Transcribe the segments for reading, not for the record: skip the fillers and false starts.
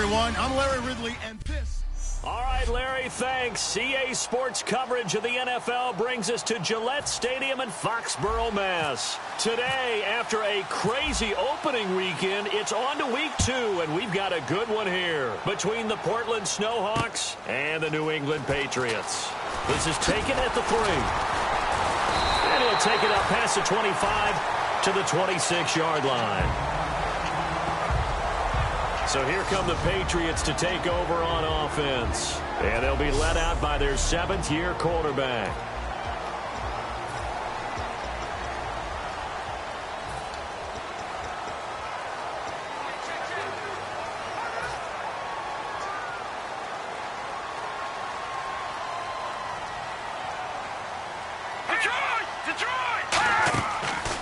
everyone. I'm Larry Ridley, and this... All right, Larry, thanks. CA Sports coverage of the NFL brings us to Gillette Stadium in Foxborough, Mass. Today, after a crazy opening weekend, it's on to week 2, and we've got a good one here between the Portland Snowhawks and the New England Patriots. This is taken at the 3. And he'll take it up past the 25 to the 26-yard line. So here come the Patriots to take over on offense. And they'll be led out by their 7th-year quarterback.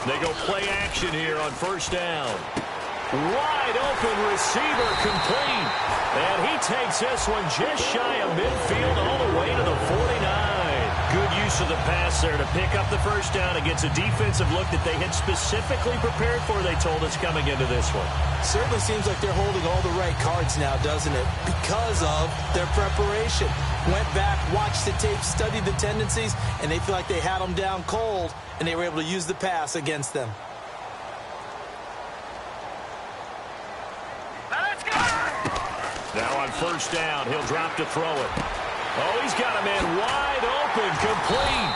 They go play action here on first down. Wide open receiver complete. And he takes this one just shy of midfield all the way to the 49. Good use of the pass there to pick up the first down against a defensive look that they had specifically prepared for, they told us, coming into this one. Certainly seems like they're holding all the right cards now, doesn't it? Because of their preparation. Went back, watched the tape, studied the tendencies, and they feel like they had them down cold, and they were able to use the pass against them. Now on first down, he'll drop to throw it. Oh, he's got a man wide open, complete.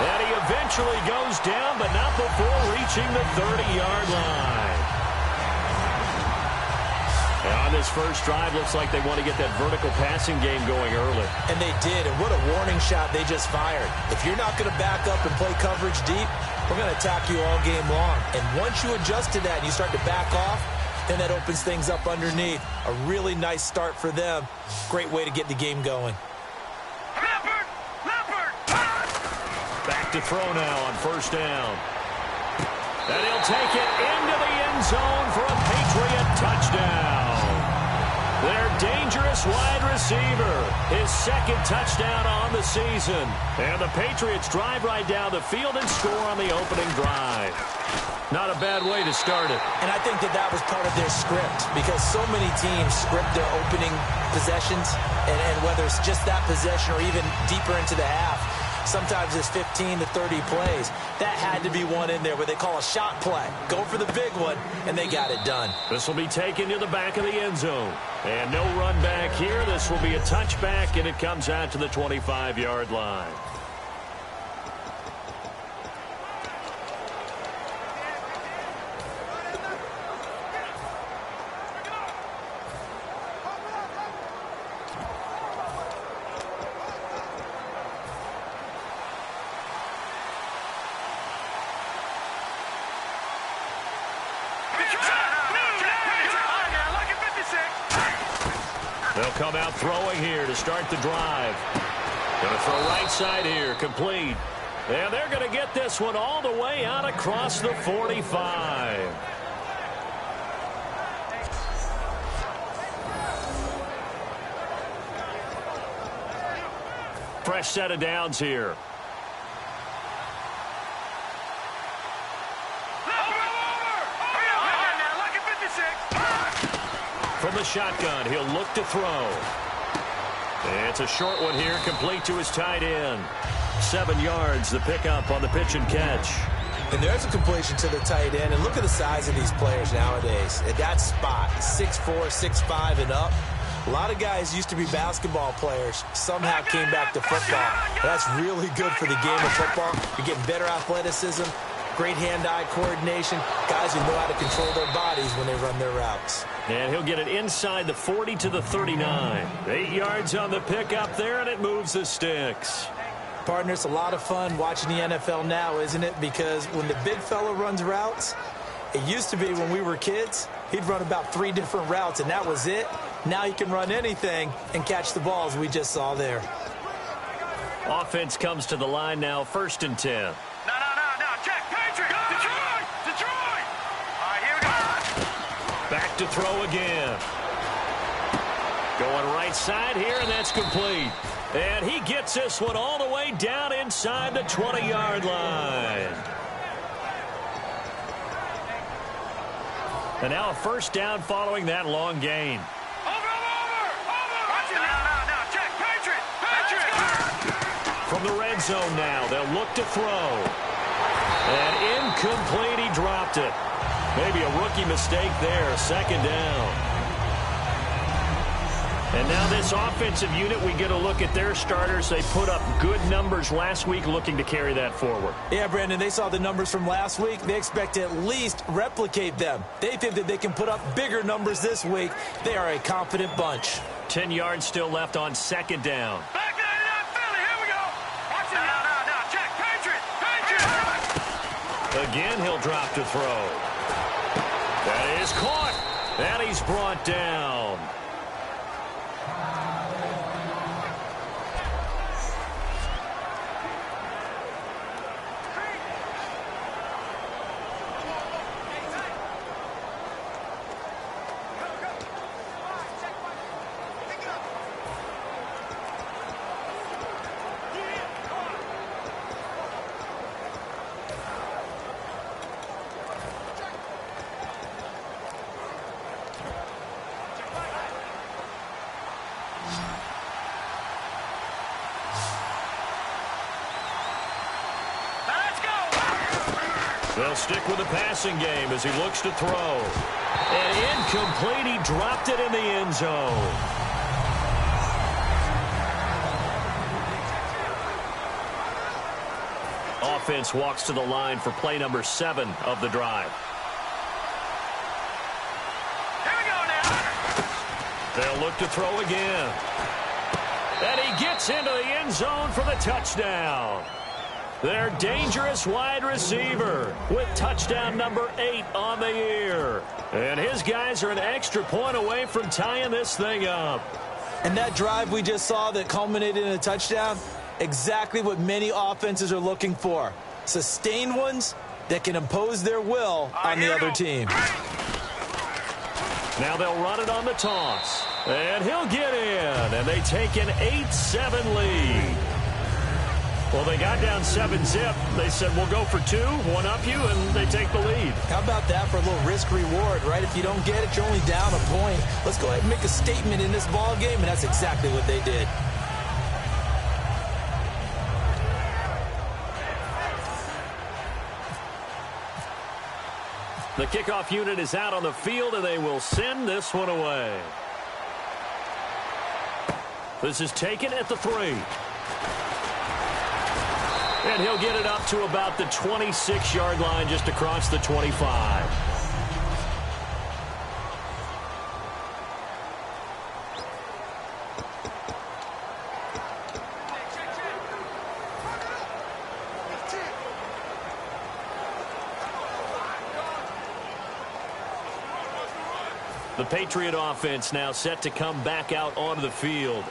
And he eventually goes down, but not before reaching the 30-yard line. And on this first drive, looks like they want to get that vertical passing game going early. And they did, and what a warning shot they just fired. If you're not going to back up and play coverage deep, we're going to attack you all game long. And once you adjust to that and you start to back off, then that opens things up underneath. A really nice start for them. Great way to get the game going. Back to throw now on first down. And he'll take it into the end zone for a Patriot touchdown. Their dangerous wide receiver, his 2nd touchdown on the season. And the Patriots drive right down the field and score on the opening drive. Not a bad way to start it. And I think that was part of their script, because so many teams script their opening possessions, and whether it's just that possession or even deeper into the half, sometimes it's 15 to 30 plays. That had to be one in there where they call a shot play. Go for the big one, and they got it done. This will be taken to the back of the end zone. And no run back here. This will be a touchback, and it comes out to the 25-yard line. They'll come out throwing here to start the drive. Going to throw right side here, complete. And they're going to get this one all the way out across the 45. Fresh set of downs here. From the shotgun, he'll look to throw. It's a short one here, complete to his tight end. 7 yards, the pickup on the pitch and catch. And there's a completion to the tight end. And look at the size of these players nowadays. At that spot, 6'4", 6'5", and up. A lot of guys used to be basketball players. Somehow came back to football. That's really good for the game of football. You're getting better athleticism, great hand-eye coordination. Guys who know how to control their bodies when they run their routes. And he'll get it inside the 40 to the 39. 8 yards on the pickup there, and it moves the sticks. Partner, it's a lot of fun watching the NFL now, isn't it? Because when the big fella runs routes, it used to be when we were kids, he'd run about 3 different routes, and that was it. Now he can run anything and catch the balls we just saw there. Offense comes to the line now, 1st and 10. No. Check. Patriot. Detroit. All right, here we go. Back to throw again. Going right side here, and that's complete. And he gets this one all the way down inside the 20-yard line. And now a first down following that long gain. Over. the red zone now. They'll look to throw. And incomplete, he dropped it. Maybe a rookie mistake there, second down. And now this offensive unit, we get a look at their starters. They put up good numbers last week, looking to carry that forward. Yeah, Brandon, they saw the numbers from last week. They expect to at least replicate them. They think that they can put up bigger numbers this week. They are a confident bunch. 10 yards still left on second down. Back it up, Philly. Here we go. Watch it. Now. Check. Patriot. Again, he'll drop to throw. That is caught. And he's brought down. They'll stick with the passing game as he looks to throw. And incomplete, he dropped it in the end zone. Offense walks to the line for play number 7 of the drive. Here we go now. They'll look to throw again. And he gets into the end zone for the touchdown. Their dangerous wide receiver with touchdown number 8 on the year. And his guys are an extra point away from tying this thing up. And that drive we just saw that culminated in a touchdown, exactly what many offenses are looking for. Sustained ones that can impose their will on the other team. Now they'll run it on the toss. And he'll get in. And they take an 8-7 lead. Well, they got down 7-zip. They said, we'll go for 2, one up you, and they take the lead. How about that for a little risk-reward, right? If you don't get it, you're only down a point. Let's go ahead and make a statement in this ball game, and that's exactly what they did. The kickoff unit is out on the field, and they will send this one away. This is taken at the 3. And he'll get it up to about the 26-yard line, just across the 25. The Patriot offense now set to come back out onto the field.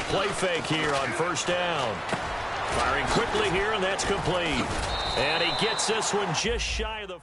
Play fake here on first down. Firing quickly here, and that's complete. And he gets this one just shy of the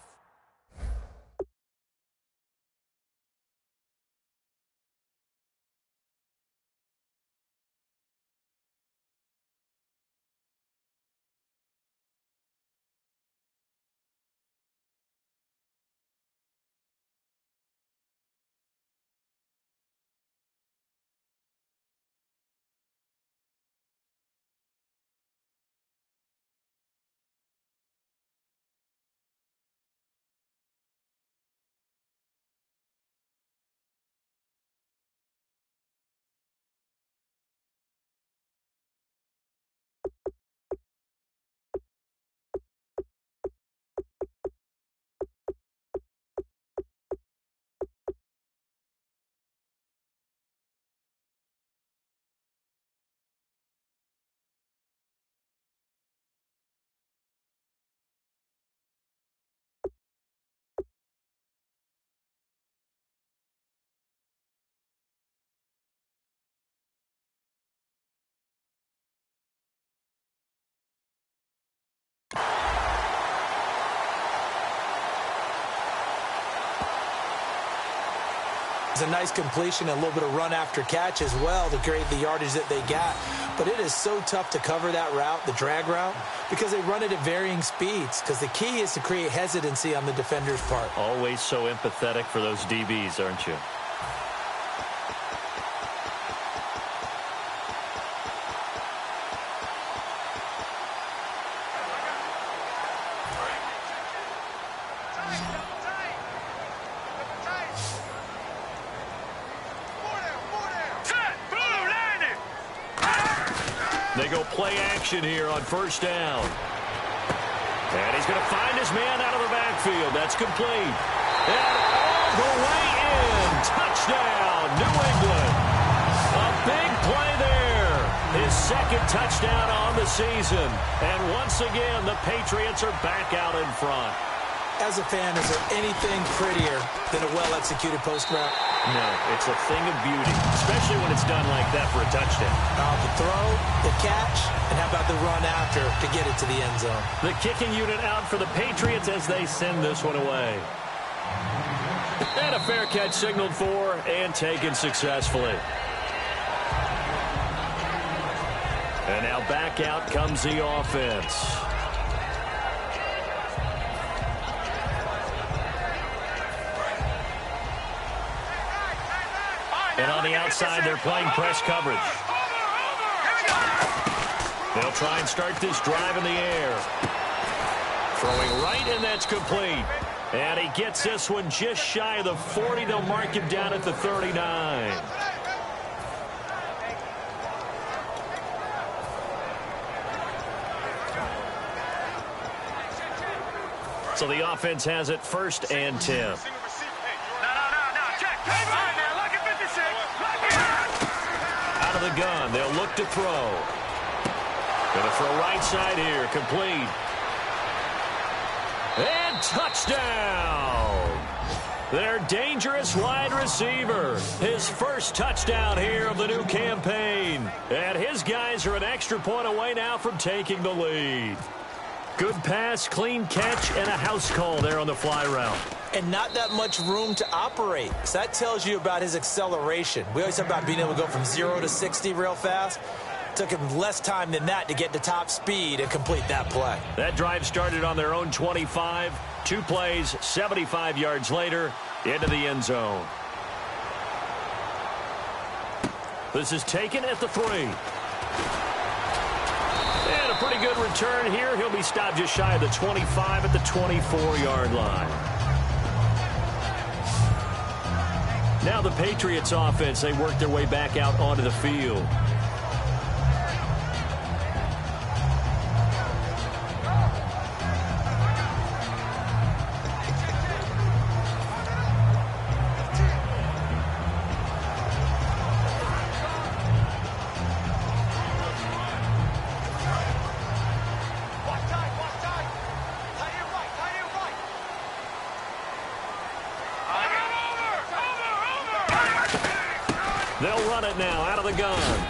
It's a nice completion and a little bit of run after catch as well to create the yardage that they got. But it is so tough to cover that route, the drag route, because they run it at varying speeds. Because the key is to create hesitancy on the defender's part. Always so empathetic for those DBs, aren't you? They go play action here on first down. And he's going to find his man out of the backfield. That's complete. And all the way in. Touchdown, New England. A big play there. His second touchdown on the season. And once again, the Patriots are back out in front. As a fan, is there anything prettier than a well-executed post route? No, it's a thing of beauty, especially when it's done like that for a touchdown. The throw, the catch, and how about the run after to get it to the end zone? The kicking unit out for the Patriots as they send this one away. And a fair catch signaled for and taken successfully. And now back out comes the offense. And on the outside, they're playing press coverage. They'll try and start this drive in the air. Throwing right, and that's complete. And he gets this one just shy of the 40. They'll mark him down at the 39. So the offense has it 1st and 10. Out of the gun, they'll look to throw. Going to throw right side here, complete. And touchdown! Their dangerous wide receiver. His first touchdown here of the new campaign. And his guys are an extra point away now from taking the lead. Good pass, clean catch, and a house call there on the fly route. And not that much room to operate. So that tells you about his acceleration. We always talk about being able to go from 0 to 60 real fast. Took him less time than that to get to top speed and complete that play. That drive started on their own 25. 2 plays, 75 yards later, into the end zone. This is taken at the 3. And a pretty good return here. He'll be stopped just shy of the 25 at the 24-yard line. Now the Patriots offense, they work their way back out onto the field. They'll run it now out of the gun.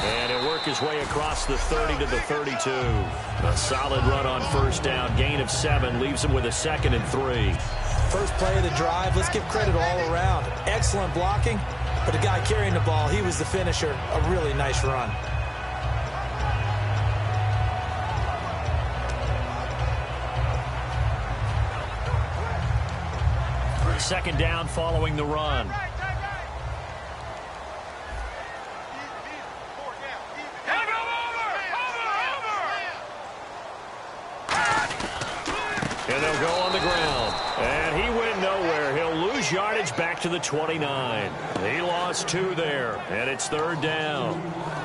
And he'll work his way across the 30 to the 32. A solid run on first down. Gain of 7 leaves him with a 2nd and 3. First play of the drive. Let's give credit all around. Excellent blocking. But the guy carrying the ball, he was the finisher. A really nice run. Second down following the run. And they'll go on the ground. And he went nowhere. He'll lose yardage back to the 29. He lost 2 there. And it's 3rd down.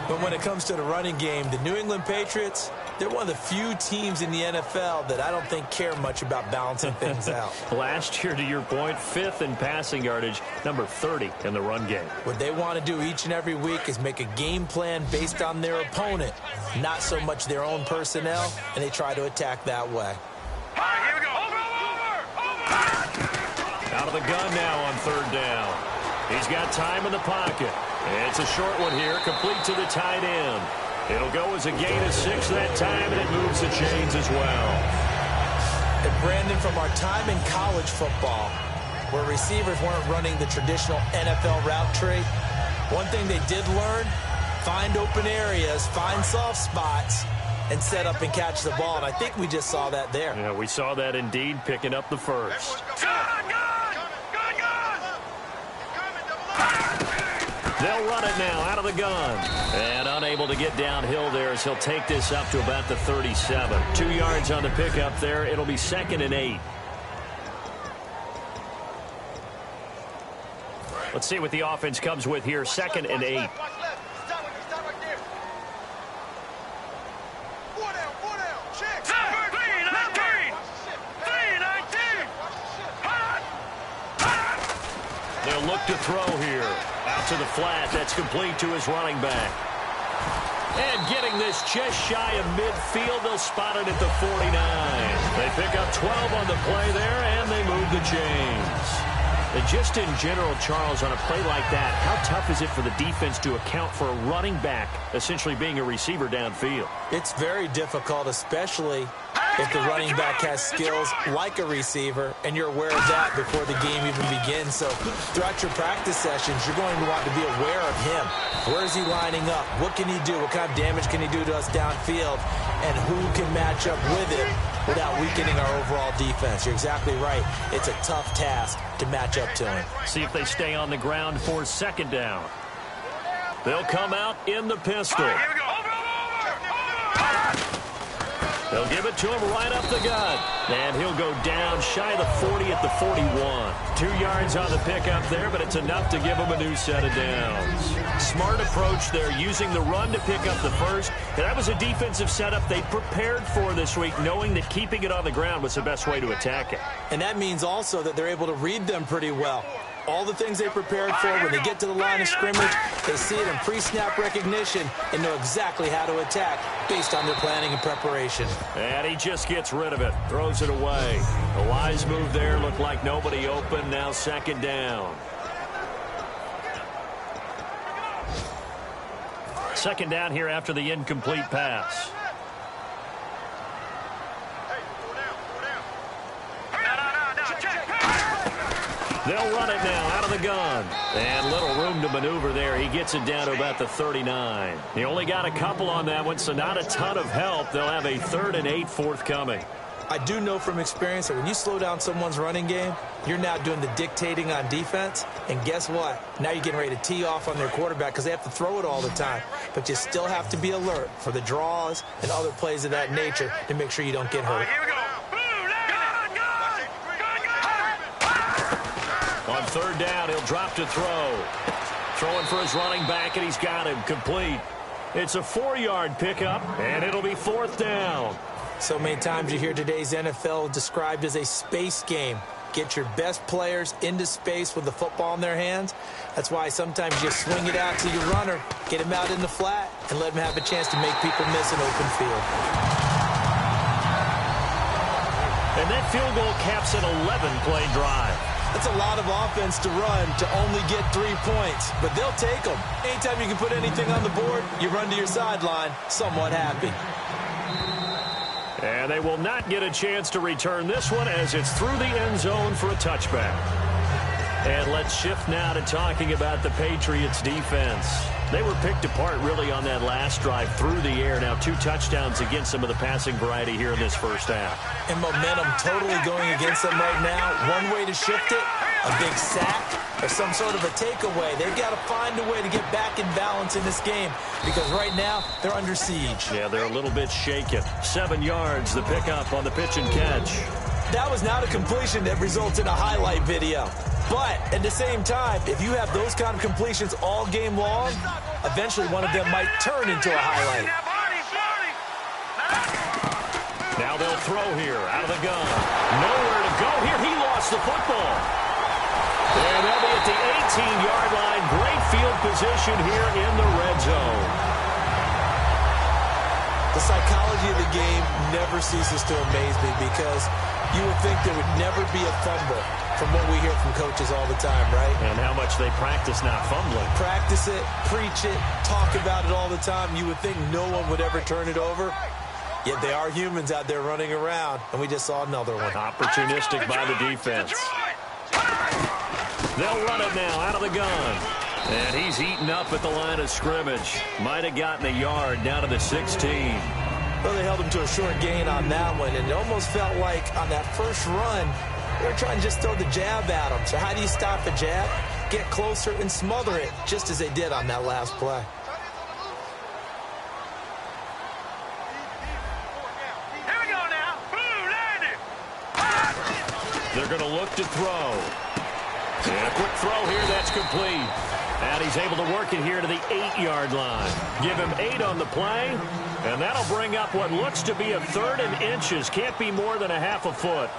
But when it comes to the running game, the New England Patriots, they're one of the few teams in the NFL that I don't think care much about balancing things out. Last year, to your point, 5th in passing yardage, number 30 in the run game. What they want to do each and every week is make a game plan based on their opponent, not so much their own personnel, and they try to attack that way. All right, here we go. Over. Out of the gun now on 3rd down. He's got time in the pocket. It's a short one here, complete to the tight end. It'll go as a gain of 6 that time, and it moves the chains as well. And Brandon, from our time in college football, where receivers weren't running the traditional NFL route tree. One thing they did learn, find open areas, find soft spots, and set up and catch the ball. And I think we just saw that there. Yeah, we saw that indeed, picking up the first. They'll run it now out of the gun. And unable to get downhill there as he'll take this up to about the 37. 2 yards on the pickup there. It'll be 2nd and 8. Let's see what the offense comes with here. 2nd and 8. They'll look to throw here. Out to the flat. That's complete to his running back. And getting this just shy of midfield, they'll spot it at the 49. They pick up 12 on the play there, and they move the chains. And just in general, Charles, on a play like that, how tough is it for the defense to account for a running back essentially being a receiver downfield? It's very difficult, especially if the running back has skills like a receiver, and you're aware of that before the game even begins. So throughout your practice sessions, you're going to want to be aware of him. Where is he lining up? What can he do? What kind of damage can he do to us downfield? And who can match up with him without weakening our overall defense? You're exactly right. It's a tough task to match up to him. See if they stay on the ground for 2nd down. They'll come out in the pistol. They'll give it to him right up the gut. And he'll go down shy of the 40 at the 41. 2 yards on the pickup there, but it's enough to give him a new set of downs. Smart approach there, using the run to pick up the first. And that was a defensive setup they prepared for this week, knowing that keeping it on the ground was the best way to attack it. And that means also that they're able to read them pretty well. All the things they prepared for, when they get to the line of scrimmage, they see it in pre-snap recognition and know exactly how to attack based on their planning and preparation. And he just gets rid of it, throws it away. A wise move there, looked like nobody open, now 2nd down. 2nd down here after the incomplete pass. They'll run it now out of the gun. And little room to maneuver there. He gets it down to about the 39. He only got a couple on that one, so not a ton of help. They'll have a 3rd and 8 forthcoming. I do know from experience that when you slow down someone's running game, you're now doing the dictating on defense. And guess what? Now you're getting ready to tee off on their quarterback because they have to throw it all the time. But you still have to be alert for the draws and other plays of that nature to make sure you don't get hurt. On 3rd down, he'll drop to throw. Throwing for his running back, and he's got him complete. It's a 4-yard pickup, and it'll be 4th down. So many times you hear today's NFL described as a space game. Get your best players into space with the football in their hands. That's why sometimes you swing it out to your runner, get him out in the flat, and let him have a chance to make people miss an open field. And that field goal caps an 11-play drive. That's a lot of offense to run to only get 3 points, but they'll take them. Anytime you can put anything on the board, you run to your sideline somewhat happy. And they will not get a chance to return this one as it's through the end zone for a touchback. And let's shift now to talking about the Patriots defense. They were picked apart really on that last drive through the air. Now 2 touchdowns against some of the passing variety here in this first half. And momentum totally going against them right now. One way to shift it, a big sack or some sort of a takeaway. They've got to find a way to get back in balance in this game because right now they're under siege. Yeah, they're a little bit shaken. 7 yards, the pickup on the pitch and catch. That was not a completion that results in a highlight video. But at the same time, if you have those kind of completions all game long, eventually one of them might turn into a highlight. Now they'll throw here out of the gun. Nowhere to go here. He lost the football. And they'll be at the 18-yard line. Great field position here in the red zone. The psychology of the game never ceases to amaze me because you would think there would never be a fumble from what we hear from coaches all the time, right? And how much they practice not fumbling. Practice it, preach it, talk about it all the time. You would think no one would ever turn it over. Yet they are humans out there running around, and we just saw another one. Opportunistic by the defense. They'll run it now out of the gun. And he's eaten up at the line of scrimmage. Might have gotten a yard down to the 16. Well, they held him to a short gain on that one, and it almost felt like on that first run, they were trying to just throw the jab at him. So how do you stop the jab? Get closer and smother it, just as they did on that last play. Here we go now. Blue landed. They're going to look to throw. And a quick throw here, that's complete. And he's able to work it here to the 8-yard line. Give him 8 on the play, and that'll bring up what looks to be a 3rd and inches. Can't be more than a half a foot.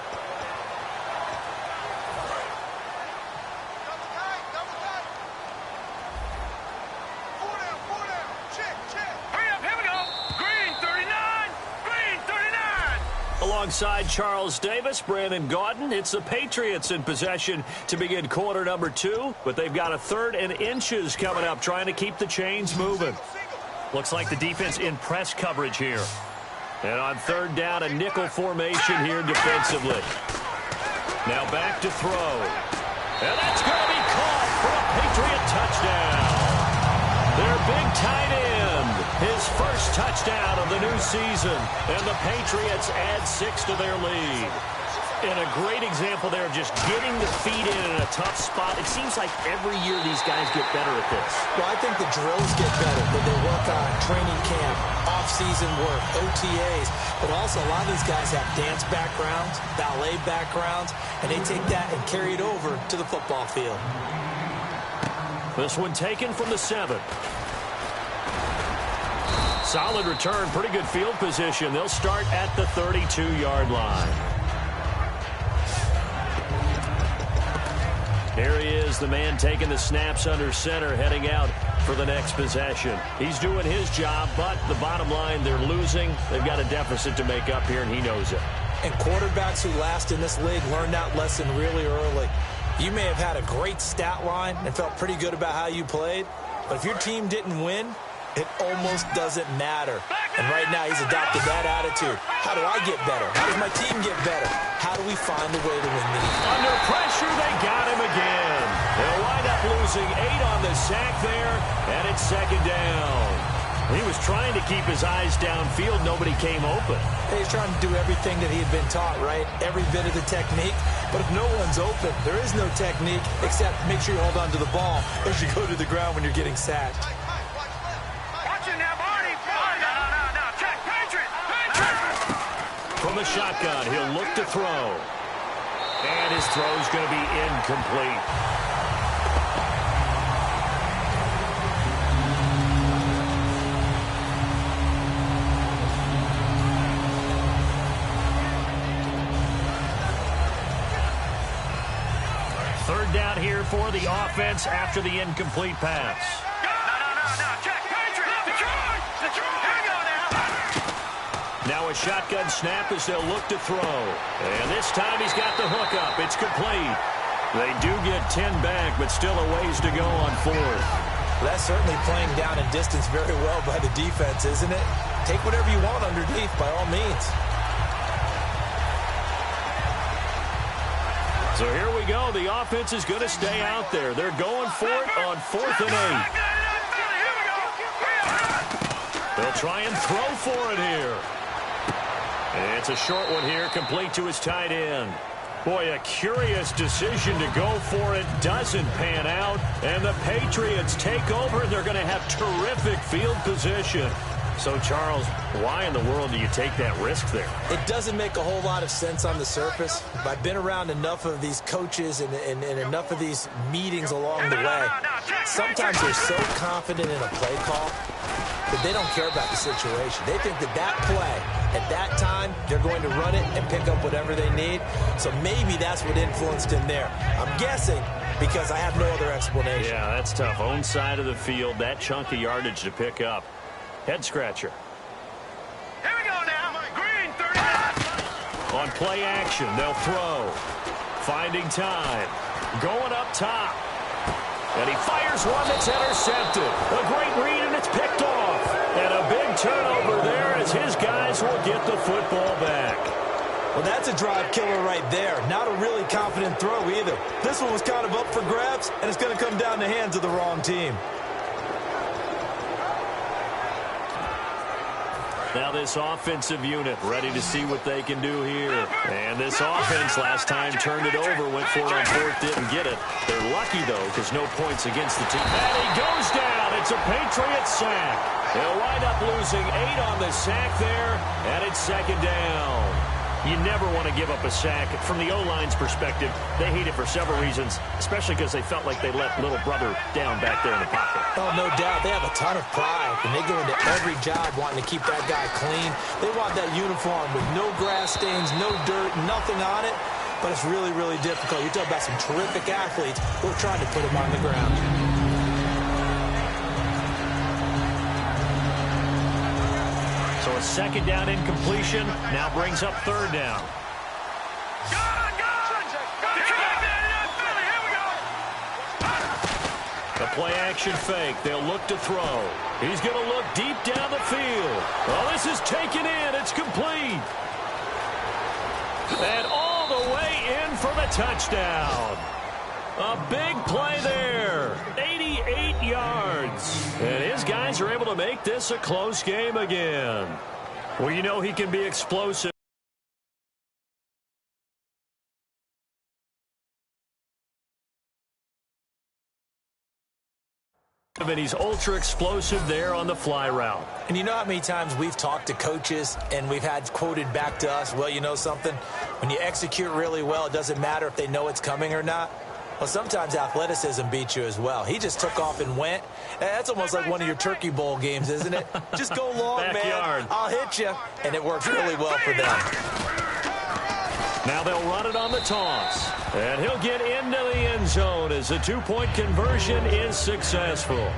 Alongside Charles Davis, Brandon Gaudin, it's the Patriots in possession to begin quarter number 2, but they've got a 3rd and inches coming up, trying to keep the chains moving. Looks like the defense in press coverage here. And on 3rd down, a nickel formation here defensively. Now back to throw. And that's going to be caught for a Patriot touchdown. Their big tight end, his first touchdown of the new season, and the Patriots add 6 to their lead. And a great example there of just getting the feet in a tough spot. It seems like every year these guys get better at this. Well, I think the drills get better that they work on training camp, off-season work, OTAs, but also a lot of these guys have dance backgrounds, ballet backgrounds, and they take that and carry it over to the football field. This one taken from the 7. Solid return, pretty good field position. They'll start at the 32-yard line. Here he is, the man taking the snaps under center, heading out for the next possession. He's doing his job, but the bottom line, they're losing. They've got a deficit to make up here, and he knows it. And quarterbacks who last in this league learn that lesson really early. You may have had a great stat line and felt pretty good about how you played, but if your team didn't win, it almost doesn't matter. And right now, he's adopted that attitude. How do I get better? How does my team get better? How do we find a way to win the game? Under pressure, they got him again. They'll wind up losing 8 on the sack there, and it's 2nd down. He was trying to keep his eyes downfield. Nobody came open. He's trying to do everything that he had been taught, right? Every bit of the technique. But if no one's open, there is no technique except make sure you hold on to the ball as you go to the ground when you're getting sacked. Watch it now, Barney. No. Check. Patriot. From the shotgun, he'll look to throw. And his throw's going to be incomplete. Down here for the offense after the incomplete pass. No. Check. Patriot. Detroit. Here we go now. Now a shotgun snap as they'll look to throw. And this time he's got the hook up. It's complete. They do get 10 back, but still a ways to go on 4th. That's certainly playing down in distance very well by the defense, isn't it? Take whatever you want underneath by all means. So here we go. The offense is going to stay out there. They're going for it on 4th and 8. They'll try and throw for it here. And it's a short one here, complete to his tight end. Boy, a curious decision to go for it. Doesn't pan out. And the Patriots take over, and they're going to have terrific field position. So, Charles, why in the world do you take that risk there? It doesn't make a whole lot of sense on the surface. But I've been around enough of these coaches and enough of these meetings along the way. Sometimes they're so confident in a play call that they don't care about the situation. They think that play, at that time, they're going to run it and pick up whatever they need. So maybe that's what influenced him there. I'm guessing because I have no other explanation. Yeah, that's tough. Own side of the field, that chunk of yardage to pick up. Head scratcher. Here we go now. Green 30. On play action, they'll throw. Finding time. Going up top. And he fires one that's intercepted. A great read, and it's picked off. And a big turnover there as his guys will get the football back. Well, that's a drive killer right there. Not a really confident throw either. This one was kind of up for grabs, and it's going to come down the hands of the wrong team. Now this offensive unit ready to see what they can do here. And this offense last time turned it over, went for it on fourth, didn't get it. They're lucky, though, because no points against the team. And he goes down. It's a Patriot sack. They'll wind up losing 8 on the sack there, and it's second down. You never want to give up a sack. From the O-line's perspective, they hate it for several reasons, especially because they felt like they let little brother down back there in the pocket. Oh, no doubt. They have a ton of pride, and they go into every job wanting to keep that guy clean. They want that uniform with no grass stains, no dirt, nothing on it, but it's really, really difficult. You talk about some terrific athletes who are trying to put him on the ground. So a second down incompletion now brings up third down. The play-action fake. They'll look to throw. He's going to look deep down the field. Oh, this is taken in. It's complete. And all the way in for the touchdown. A big play there. 88 yards. And his guys are able to make this a close game again. Well, you know he can be explosive. And he's ultra explosive there on the fly route. And you know how many times we've talked to coaches and we've had quoted back to us, well, you know something? When you execute really well, it doesn't matter if they know it's coming or not. Well, sometimes athleticism beats you as well. He just took off and went. That's almost like one of your Turkey Bowl games, isn't it? Just go long, man. I'll hit you. And it works really well for them. Now they'll run it on the toss. And he'll get into the end zone as the two-point conversion is successful.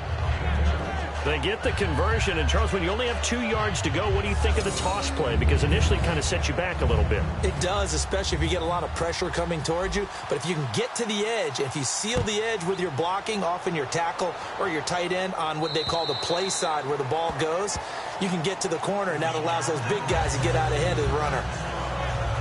They get the conversion. And, Charles, when you only have 2 yards to go, what do you think of the toss play? Because initially it kind of sets you back a little bit. It does, especially if you get a lot of pressure coming towards you. But if you can get to the edge, if you seal the edge with your blocking, often your tackle or your tight end on what they call the play side where the ball goes, you can get to the corner, and that allows those big guys to get out ahead of the runner.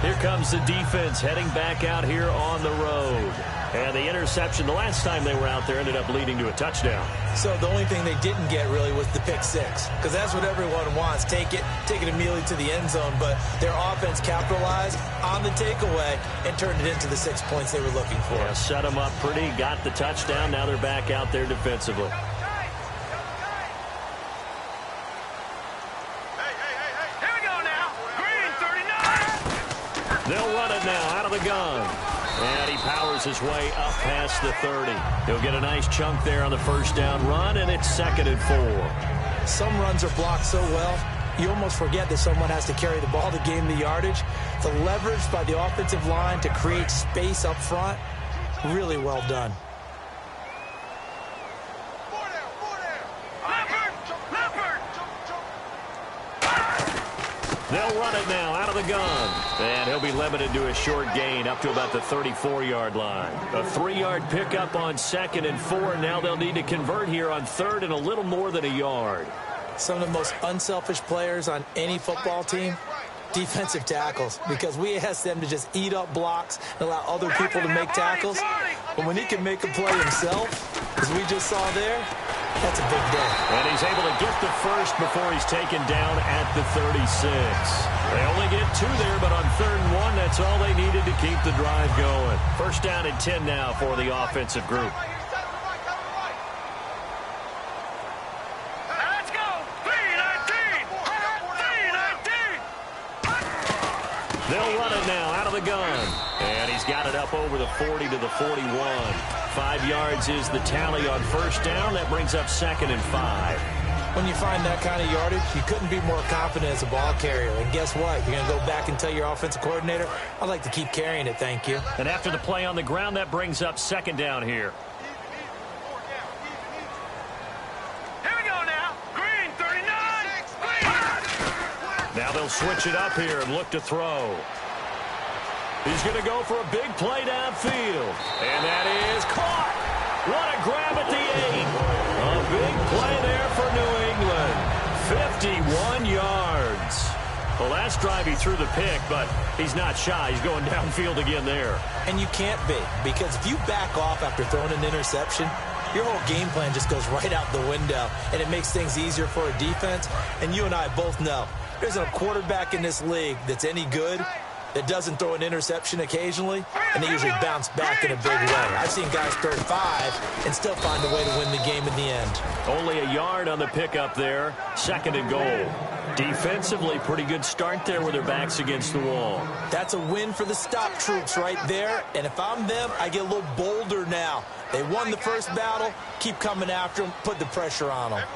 Here comes the defense heading back out here on the road. And the interception the last time they were out there ended up leading to a touchdown. So the only thing they didn't get really was the pick six, because that's what everyone wants. Take it immediately to the end zone. But their offense capitalized on the takeaway and turned it into the 6 points they were looking for. Yeah, set them up pretty, got the touchdown. Now they're back out there defensively. They'll run it now out of the gun. And he powers his way up past the 30. He'll get a nice chunk there on the first down run, and it's 2nd and 4. Some runs are blocked so well, you almost forget that someone has to carry the ball to gain the yardage. The leverage by the offensive line to create space up front, really well done. They'll run it now out of the gun. And he'll be limited to a short gain up to about the 34-yard line. A 3-yard pickup on 2nd and 4. Now they'll need to convert here on 3rd and a little more than a yard. Some of the most unselfish players on any football team, defensive tackles, because we ask them to just eat up blocks and allow other people to make tackles. But when he can make a play himself, as we just saw there, that's a big day. And he's able to get the first before he's taken down at the 36. They only get 2 there, but on 3rd and 1, that's all they needed to keep the drive going. First down and 10 now for the offensive group. Let's go! 3-19! 3-19! They'll run it now out of the gun. And he's got it up over the 40 to the 41. 5 yards is the tally on first down. That brings up 2nd and 5. When you find that kind of yardage, you couldn't be more confident as a ball carrier. And guess what? You're going to go back and tell your offensive coordinator, I'd like to keep carrying it, thank you. And after the play on the ground, that brings up 2nd down here. Here we go now. Green, 39. Now they'll switch it up here and look to throw. He's going to go for a big play downfield. And that is caught. What a grab at the 8. A big play there for New England. 51 yards. The last drive he threw the pick, but he's not shy. He's going downfield again there. And you can't be, because if you back off after throwing an interception, your whole game plan just goes right out the window, and it makes things easier for a defense. And you and I both know there's a quarterback in this league that's any good that doesn't throw an interception occasionally, and they usually bounce back in a big way. I've seen guys throw 5 and still find a way to win the game in the end. Only a yard on the pickup there. 2nd and goal. Defensively, pretty good start there with their backs against the wall. That's a win for the stop troops right there, and if I'm them, I get a little bolder now. They won the first battle. Keep coming after them. Put the pressure on them.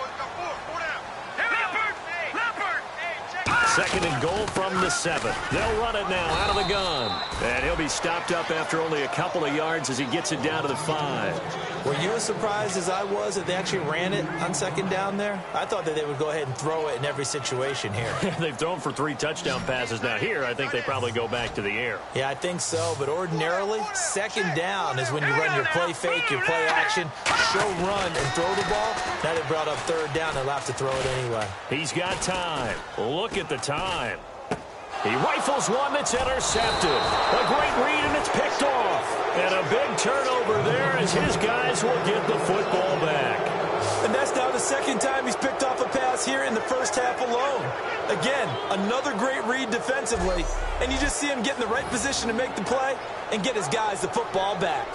2nd and goal from the 7. They'll run it now out of the gun. And he'll be stopped up after only a couple of yards as he gets it down to the 5. Were you as surprised as I was that they actually ran it on 2nd down there? I thought that they would go ahead and throw it in every situation here. They've thrown for 3 touchdown passes. Now here, I think they probably go back to the air. Yeah, I think so. But ordinarily, 2nd down is when you run your play fake, your play action, show run, and throw the ball. Now they brought up 3rd down. They'll have to throw it anyway. He's got time. Look at the time. He rifles one that's intercepted. A great read, and it's picked off. And a big turnover there as his guys will get the football back. And that's now the 2nd time he's picked off a pass here in the first half alone. Again, another great read defensively. And you just see him get in the right position to make the play and get his guys the football back.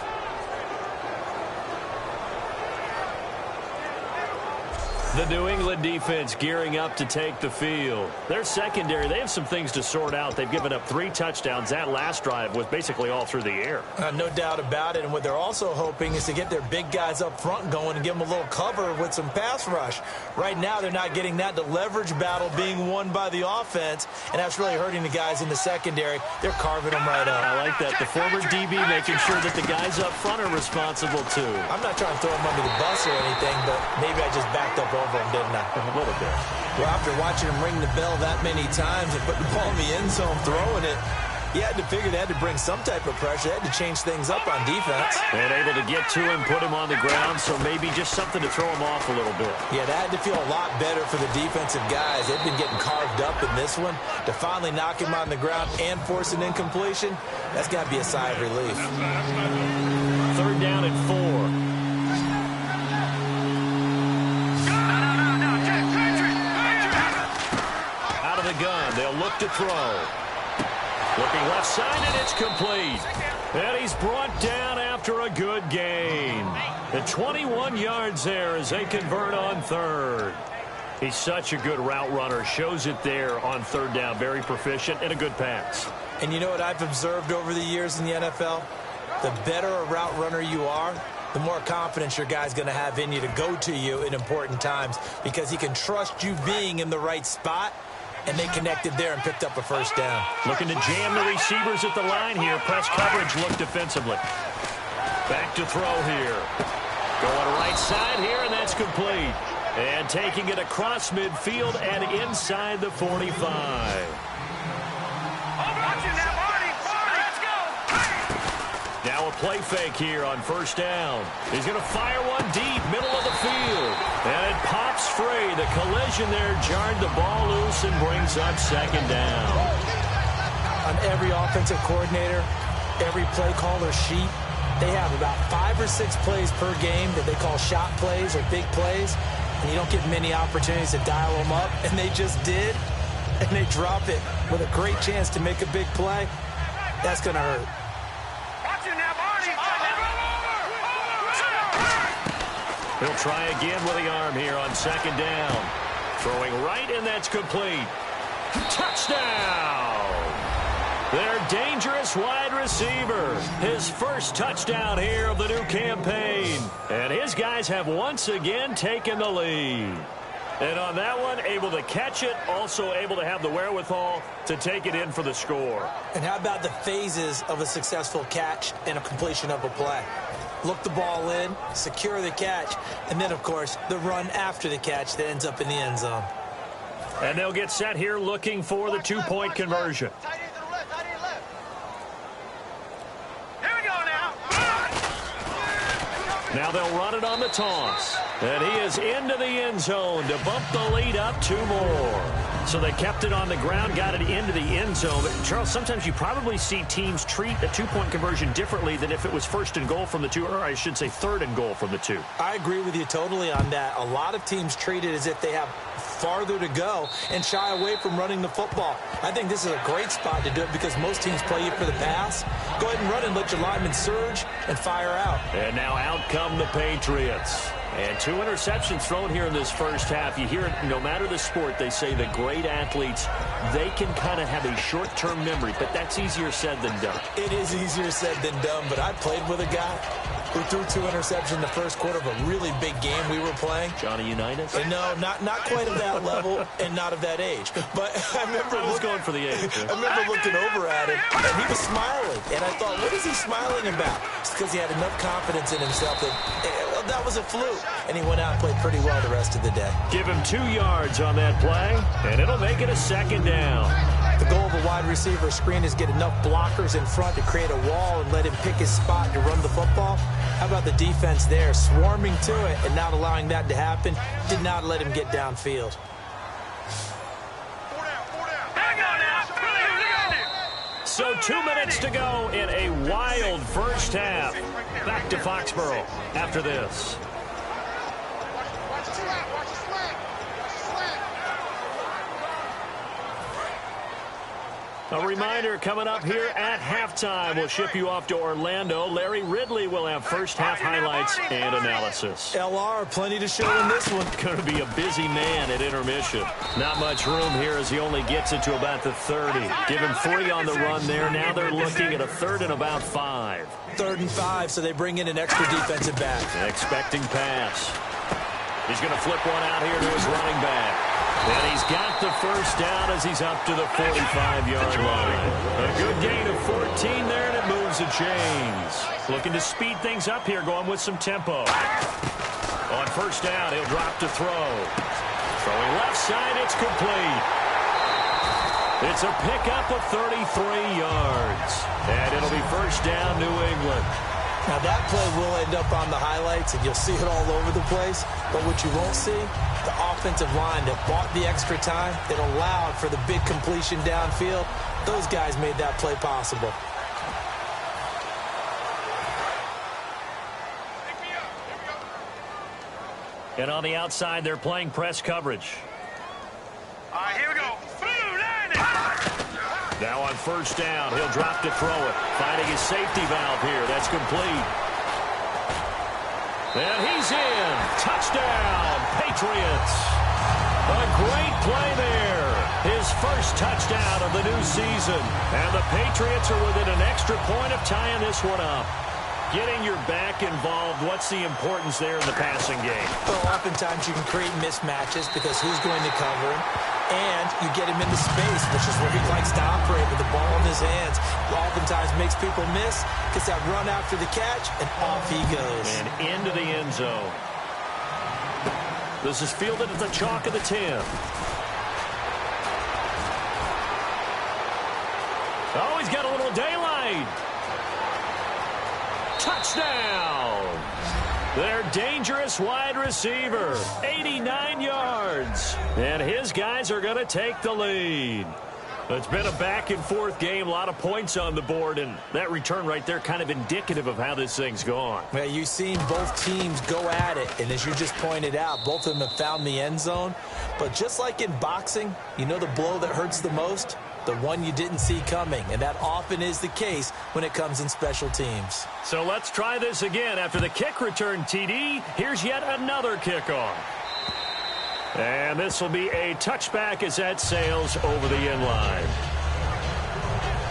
The New England defense gearing up to take the field. Their secondary, they have some things to sort out. They've given up 3 touchdowns. That last drive was basically all through the air. No doubt about it. And what they're also hoping is to get their big guys up front going and give them a little cover with some pass rush. Right now, they're not getting that. The leverage battle being won by the offense, and that's really hurting the guys in the secondary. They're carving them right up. I like that. The former DB making sure that the guys up front are responsible, too. I'm not trying to throw them under the bus or anything, but maybe I just backed up over them, didn't I? A little bit. Well, after watching him ring the bell that many times and put the ball in the end zone throwing it, you had to figure they had to bring some type of pressure. They had to change things up on defense. And able to get to him, put him on the ground, so maybe just something to throw him off a little bit. Yeah, that had to feel a lot better for the defensive guys. They've been getting carved up in this one. To finally knock him on the ground and force an incompletion, that's got to be a sigh of relief. 3rd down and 4. The gun. They'll look to throw. Looking left side, and it's complete. And he's brought down after a good gain. The 21 yards there as they convert on 3rd. He's such a good route runner. Shows it there on 3rd down. Very proficient and a good pass. And you know what I've observed over the years in the NFL? The better a route runner you are, the more confidence your guy's going to have in you to go to you in important times, because he can trust you being in the right spot. And they connected there and picked up a 1st down. Looking to jam the receivers at the line here. Press coverage, look defensively. Back to throw here. Going right side here, and that's complete. And taking it across midfield and inside the 45. Now a play fake here on 1st down. He's going to fire one deep, middle of the field. And it pops free. The collision there jarred the ball loose and brings up 2nd down. On every offensive coordinator, every play caller sheet, they have about 5 or 6 plays per game that they call shot plays or big plays. And you don't get many opportunities to dial them up. And they just did. And they drop it with a great chance to make a big play. That's going to hurt. He'll try again with the arm here on 2nd down. Throwing right, and that's complete. Touchdown! Their dangerous wide receiver. His first touchdown here of the new campaign. And his guys have once again taken the lead. And on that one, able to catch it, also able to have the wherewithal to take it in for the score. And how about the phases of a successful catch and a completion of a play? Look the ball in, secure the catch, and then, of course, the run after the catch that ends up in the end zone. And they'll get set here looking for the 2-point conversion. Now they'll run it on the toss. And he is into the end zone to bump the lead up 2 more. So they kept it on the ground, got it into the end zone. But Charles, sometimes you probably see teams treat a two-point conversion differently than if it was first and goal from the 2, or I should say third and goal from the 2. I agree with you totally on that. A lot of teams treat it as if they have farther to go and shy away from running the football. I think this is a great spot to do it because most teams play you for the pass. Go ahead and run and let your linemen surge and fire out. And now out come the Patriots. And 2 interceptions thrown here in this first half. You hear it, no matter the sport, they say the great athletes, they can kind of have a short-term memory, but that's easier said than done. It is easier said than done, but I played with a guy who threw 2 interceptions in the first quarter of a really big game we were playing. Johnny Unitas? And no, not quite of that level and not of that age. But I remember going for the age. I remember looking over at him, and he was smiling. And I thought, what is he smiling about? It's because he had enough confidence in himself that was a fluke. And he went out and played pretty well the rest of the day. Give him 2 yards on that play, and it'll make it a second down. The goal of a wide receiver screen is get enough blockers in front to create a wall and let him pick his spot to run the football. How about the defense there, swarming to it and not allowing that to happen? Did not let him get downfield. So 2 minutes to go in a wild first half. Back to Foxborough after this. A reminder coming up here at halftime. We'll ship you off to Orlando. Larry Ridley will have first half highlights and analysis. LR, plenty to show in this one. Going to be a busy man at intermission. Not much room here as he only gets it to about the 30. Give him 3 on the run there. Now they're looking at a 3rd and about 5. 3rd and 5, so they bring in an extra defensive back. Expecting pass. He's going to flip one out here to his running back. And he's got the first down as he's up to the 45-yard line. A good gain of 14 there, and it moves the chains. Looking to speed things up here, going with some tempo. On first down, he'll drop to throw. Throwing left side, it's complete. It's a pickup of 33 yards. And it'll be first down, New England. Now that play will end up on the highlights, and you'll see it all over the place. But what you won't see, the offensive line that bought the extra time, that allowed for the big completion downfield, those guys made that play possible. And on the outside, they're playing press coverage. All right, here we go. Now on first down, he'll drop to throw it. Finding his safety valve here. That's complete. And he's in. Touchdown, Patriots. A great play there. His first touchdown of the new season. And the Patriots are within an extra point of tying this one up. Getting your back involved, what's the importance there in the passing game? Well, oftentimes you can create mismatches because who's going to cover him? And you get him into space, which is where he likes to operate with the ball in his hands. Oftentimes makes people miss, gets that run after the catch, and off he goes. And into the end zone. This is fielded at the chalk of the 10. Oh, he's got a little daylight. Touchdown! Their dangerous wide receiver, 89 yards. And his guys are going to take the lead. It's been a back-and-forth game, a lot of points on the board, and that return right there kind of indicative of how this thing's gone. Well, you've seen both teams go at it, and as you just pointed out, both of them have found the end zone. But just like in boxing, you know the blow that hurts the most? The one you didn't see coming, and that often is the case when it comes in special teams. So let's try this again. After the kick return, TD, here's yet another kickoff. And this will be a touchback as that sails over the end line.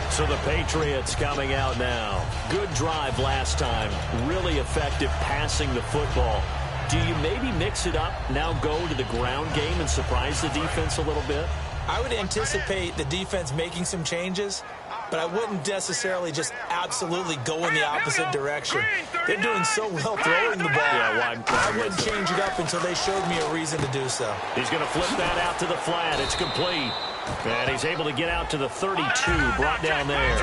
So the Patriots coming out now. Good drive last time. Really effective passing the football. Do you maybe mix it up, now go to the ground game and surprise the defense a little bit? I would anticipate the defense making some changes, but I wouldn't necessarily just absolutely go in the opposite direction. They're doing so well throwing the ball. Yeah, I wouldn't change it up until they showed me a reason to do so. He's going to flip that out to the flat. It's complete. And he's able to get out to the 32, brought down there.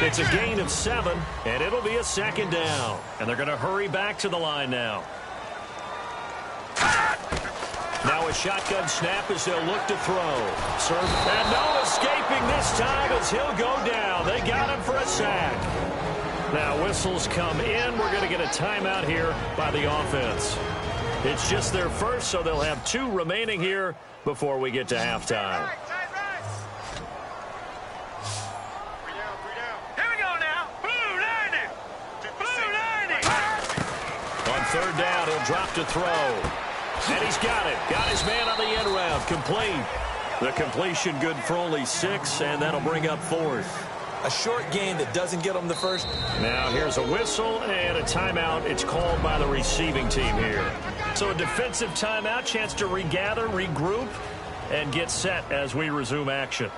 It's a gain of 7, and it'll be a second down. And they're going to hurry back to the line now. Now Now a shotgun snap as they'll look to throw. Serve. And no escaping this time as he'll go down. They got him for a sack. Now whistles come in. We're going to get a timeout here by the offense. It's just their first, so they'll have 2 remaining here before we get to halftime. Here we go now. Blue 90. Blue 90. On third down, he'll drop to throw. And he's got it. Got his man on the end route. Complete. The completion good for only 6, and that'll bring up 4th. A short gain that doesn't get them the first. Now here's a whistle and a timeout. It's called by the receiving team here. So a defensive timeout, chance to regather, regroup, and get set as we resume action.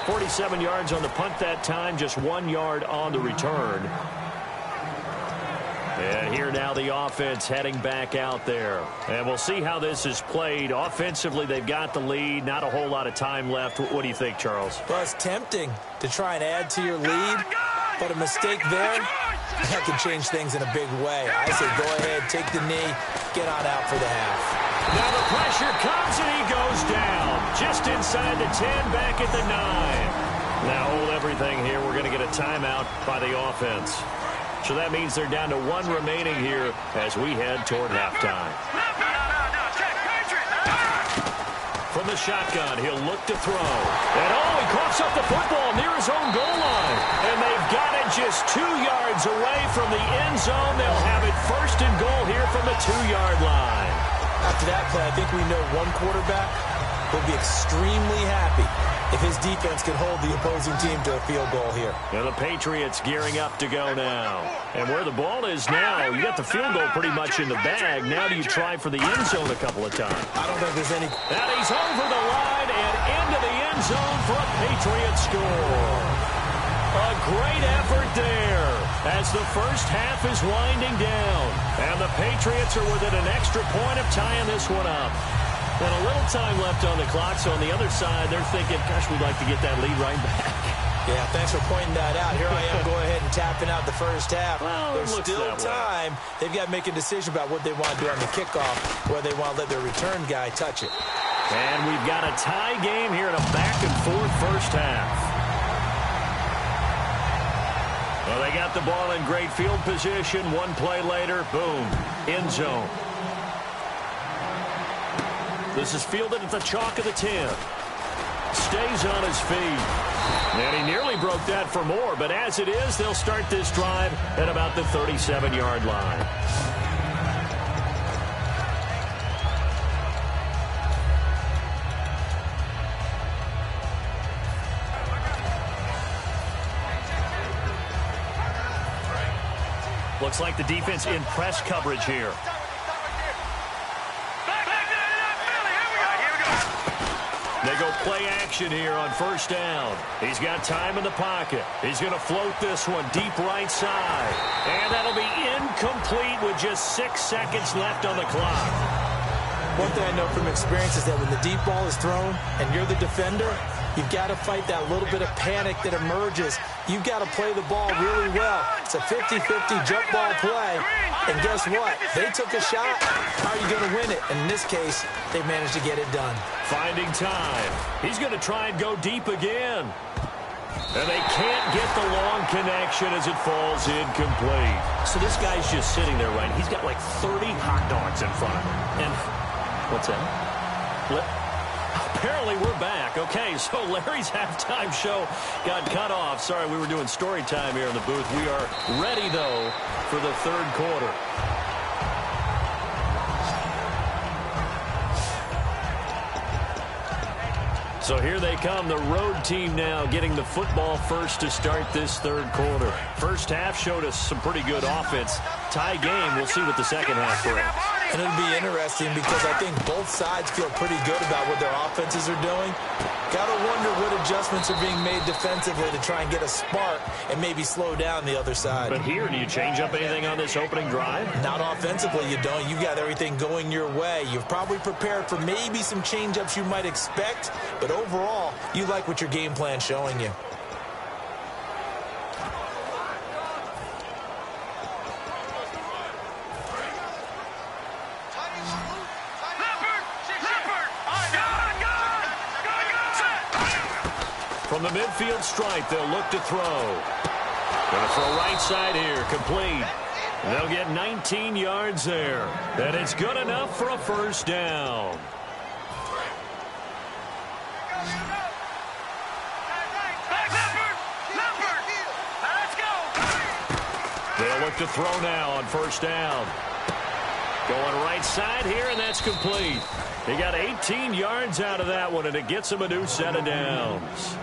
.47 yards on the punt that time, just 1 yard on the return. And here now the offense heading back out there. And we'll see how this is played. Offensively, they've got the lead. Not a whole lot of time left. What do you think, Charles? Well, it's tempting to try and add to your lead, but a mistake there, that can change things in a big way. I say go ahead, take the knee, get on out for the half. Now the pressure comes and he goes down. Just inside the 10, back at the 9. Now hold everything here. We're going to get a timeout by the offense. So that means they're down to 1 remaining here as we head toward halftime. From the shotgun, he'll look to throw. And he coughs up the football near his own goal line. And they've got it just 2 yards away from the end zone. They'll have it 1st and goal here from the 2-yard line. After that play, I think we know one quarterback will be extremely happy if his defense can hold the opposing team to a field goal here. And the Patriots gearing up to go now. And where the ball is now, you got the field goal pretty much in the bag. Now do you try for the end zone a couple of times? I don't think there's any... And he's over the line and into the end zone for a Patriot score. A great effort there as the first half is winding down. And the Patriots are within an extra point of tying this one up. And a little time left on the clock, so on the other side, they're thinking, gosh, we'd like to get that lead right back. Yeah, thanks for pointing that out. Here I am going ahead and tapping out the first half. Well, there's still time. They've got to make a decision about what they want to do on the kickoff, whether they want to let their return guy touch it. And we've got a tie game here in a back-and-forth first half. Well, they got the ball in great field position. 1 play later, boom, end zone. This is fielded at the chalk of the 10. Stays on his feet. And he nearly broke that for more, but as it is, they'll start this drive at about the 37-yard line. Looks like the defense in press coverage here. They go play action here on first down. He's got time in the pocket. He's going to float this one deep right side. And that'll be incomplete with just 6 seconds left on the clock. One thing I know from experience is that when the deep ball is thrown and you're the defender, you've got to fight that little bit of panic that emerges. You've got to play the ball really well. It's a 50-50 jump ball play. And guess what? They took a shot. How are you going to win it? And in this case, they managed to get it done. Finding time. He's going to try and go deep again. And they can't get the long connection as it falls incomplete. So this guy's just sitting there, right? He's got like 30 hot dogs in front of him. And what's that? Apparently we're back. Okay, so Larry's halftime show got cut off. Sorry, we were doing story time here in the booth. We are ready, though, for the third quarter. So here they come, the road team now getting the football first to start this third quarter. First half showed us some pretty good offense. Tie game, we'll see what the second half brings. And it'll be interesting because I think both sides feel pretty good about what their offenses are doing. Got to wonder what adjustments are being made defensively to try and get a spark and maybe slow down the other side. But here, do you change up anything on this opening drive? Not offensively, you don't. You've got everything going your way. You've probably prepared for maybe some change-ups you might expect, but overall, you like what your game plan's showing you. From the midfield stripe, they'll look to throw. Going to throw right side here, complete. They'll get 19 yards there. And it's good enough for a first down. They'll look to throw now on first down. Going right side here, and that's complete. He got 18 yards out of that one, and it gets him a new set of downs.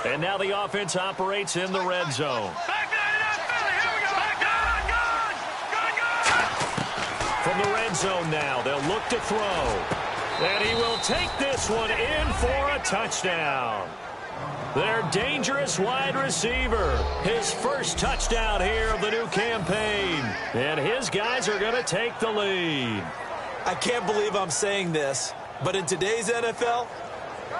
And now the offense operates in the red zone. From the red zone now, they'll look to throw. And he will take this one in for a touchdown. Their dangerous wide receiver. His first touchdown here of the new campaign. And his guys are going to take the lead. I can't believe I'm saying this, but in today's NFL,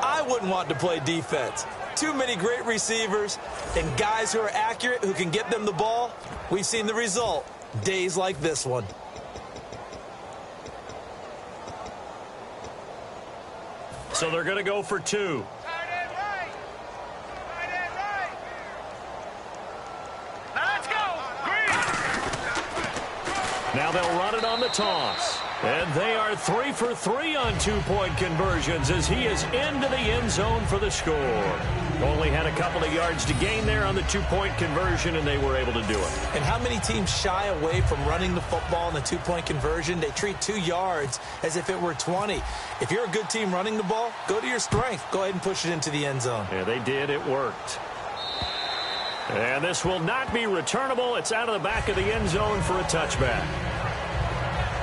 I wouldn't want to play defense. Too many great receivers and guys who are accurate, who can get them the ball. We've seen the result. Days like this one. So they're going to go for two. Let's go. Green. Now they'll run it on the toss. And they are 3 for 3 on two-point conversions as he is into the end zone for the score. Only had a couple of yards to gain there on the two-point conversion, and they were able to do it. And how many teams shy away from running the football in the two-point conversion? They treat 2 yards as if it were 20. If you're a good team running the ball, go to your strength. Go ahead and push it into the end zone. Yeah, they did. It worked. And this will not be returnable. It's out of the back of the end zone for a touchback.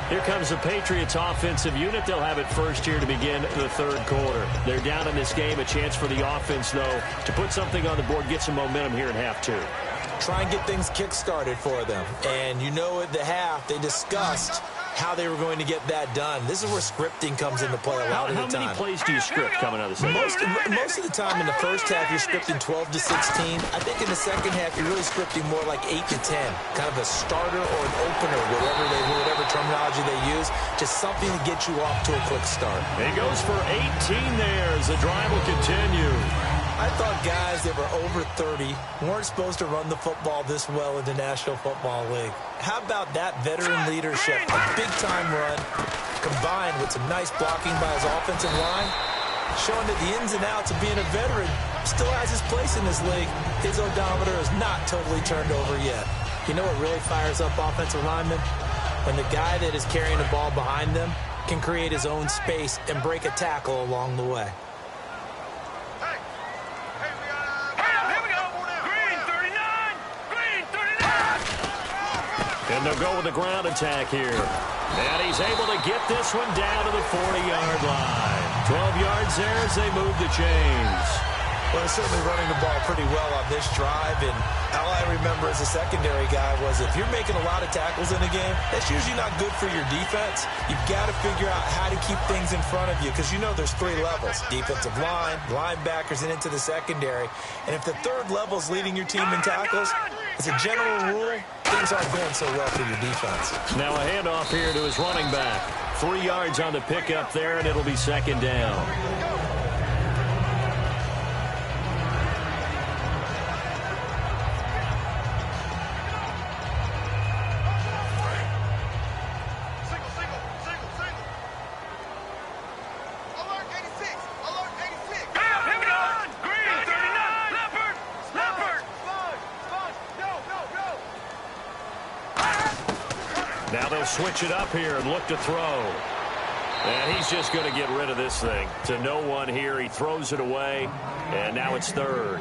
Here comes the Patriots offensive unit. They'll have it first here to begin the third quarter. They're down in this game. A chance for the offense, though, to put something on the board, get some momentum here in half two. Try and get things kick-started for them. And you know at the half, they discussed how they were going to get that done. This is where scripting comes into play a lot of the time. How many plays do you script coming out of the second? Most of the time in the first half, you're scripting 12 to 16. I think in the second half, you're really scripting more like 8 to 10. Kind of a starter or an opener, whatever terminology they use. Just something to get you off to a quick start. He goes for 18 there as the drive will continue. I thought guys that were over 30 weren't supposed to run the football this well in the National Football League. How about that veteran leadership? A big-time run combined with some nice blocking by his offensive line, showing that the ins and outs of being a veteran still has his place in this league. His odometer is not totally turned over yet. You know what really fires up offensive linemen? When the guy that is carrying the ball behind them can create his own space and break a tackle along the way. And they'll go with the ground attack here. And he's able to get this one down to the 40-yard line. 12 yards there as they move the chains. Well, certainly running the ball pretty well on this drive, and all I remember as a secondary guy was if you're making a lot of tackles in a game, that's usually not good for your defense. You've got to figure out how to keep things in front of you because you know there's 3 levels, defensive line, linebackers, and into the secondary. And if the third level is leading your team in tackles, as a general rule, things aren't going so well for your defense. Now a handoff here to his running back. 3 yards on the pickup there, and it'll be second down. Here we go. Green, 39. Leopard. Now they'll switch it up here and look to throw. And he's just going to get rid of this thing. To no one here. He throws it away, and now it's third.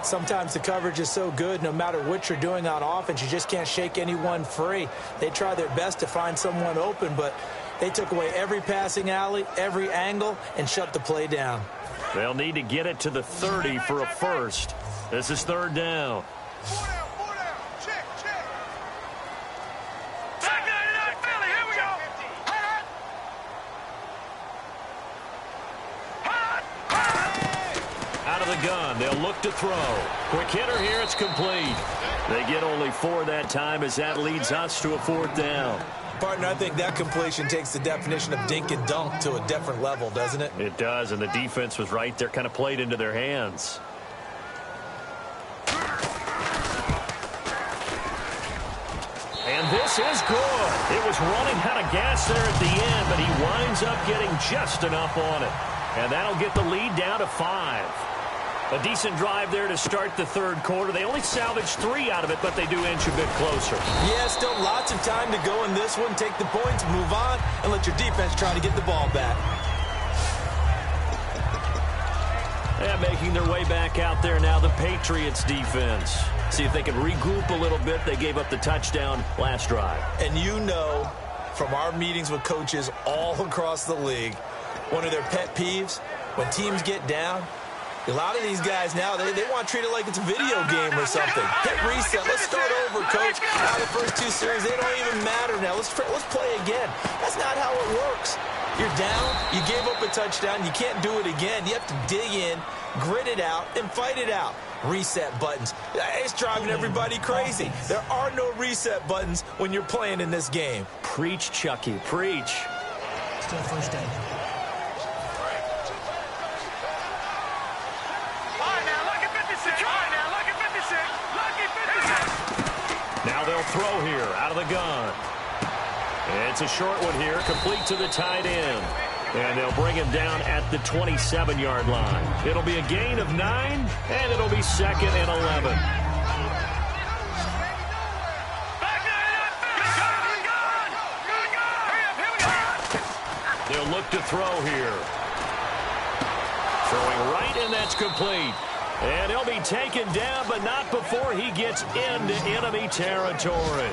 Sometimes the coverage is so good, no matter what you're doing on offense, you just can't shake anyone free. They try their best to find someone open, but they took away every passing alley, every angle, and shut the play down. They'll need to get it to the 30 for a first. This is third down. Gun. They'll look to throw. Quick hitter here. It's complete. They get only 4 that time as that leads us to a fourth down. Partner, I think that completion takes the definition of dink and dunk to a different level, doesn't it? It does, and the defense was right there, kind of played into their hands. And this is good. It was running out of gas there at the end, but he winds up getting just enough on it. And that'll get the lead down to 5. A decent drive there to start the third quarter. They only salvaged 3 out of it, but they do inch a bit closer. Yeah, still lots of time to go in this one. Take the points, move on, and let your defense try to get the ball back. And making their way back out there now, the Patriots defense. See if they can regroup a little bit. They gave up the touchdown last drive. And you know, from our meetings with coaches all across the league, one of their pet peeves, when teams get down, a lot of these guys now, they want to treat it like it's a video game or something. Hit reset. Let's start over, coach. Now the first 2 series, they don't even matter now. Let's play again. That's not how it works. You're down. You gave up a touchdown. You can't do it again. You have to dig in, grit it out, and fight it out. Reset buttons. It's driving everybody crazy. There are no reset buttons when you're playing in this game. Preach, Chucky. Preach. Still first down. Now they'll throw here out of the gun. It's a short one here, complete to the tight end. And they'll bring him down at the 27-yard line. It'll be a gain of 9, and it'll be 2nd and 11. They'll look to throw here. Throwing right, and that's complete. And he'll be taken down, but not before he gets into enemy territory.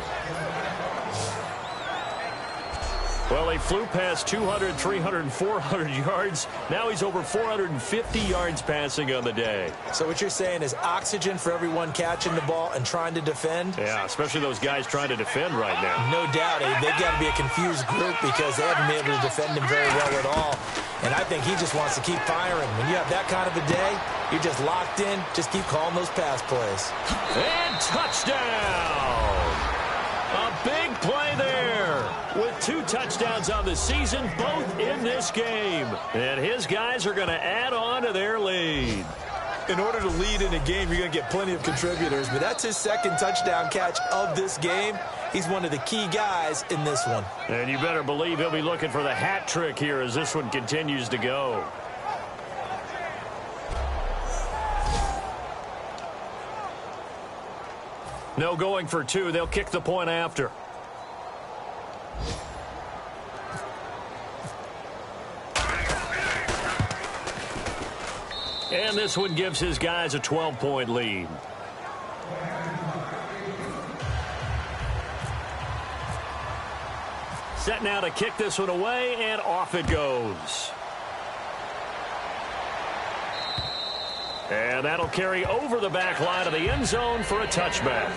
Well, he flew past 200, 300, 400 yards. Now he's over 450 yards passing on the day. So what you're saying is oxygen for everyone catching the ball and trying to defend? Yeah, especially those guys trying to defend right now. No doubt. They've got to be a confused group because they haven't been able to defend him very well at all. And I think he just wants to keep firing. When you have that kind of a day, you're just locked in. Just keep calling those pass plays. And touchdown! A big play there with 2 touchdowns on the season, both in this game. And his guys are going to add on to their lead. In order to lead in a game, you're going to get plenty of contributors, but that's his 2nd touchdown catch of this game. He's one of the key guys in this one. And you better believe he'll be looking for the hat trick here as this one continues to go. No going for 2. They'll kick the point after. And this one gives his guys a 12-point lead. Set now to kick this one away, and off it goes. And that'll carry over the back line of the end zone for a touchback.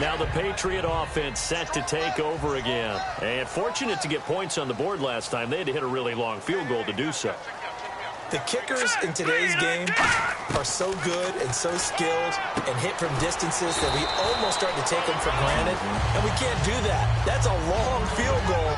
Now the Patriot offense set to take over again. And fortunate to get points on the board last time. They had to hit a really long field goal to do so. The kickers in today's game are so good and so skilled and hit from distances that we almost start to take them for granted. And we can't do that. That's a long field goal.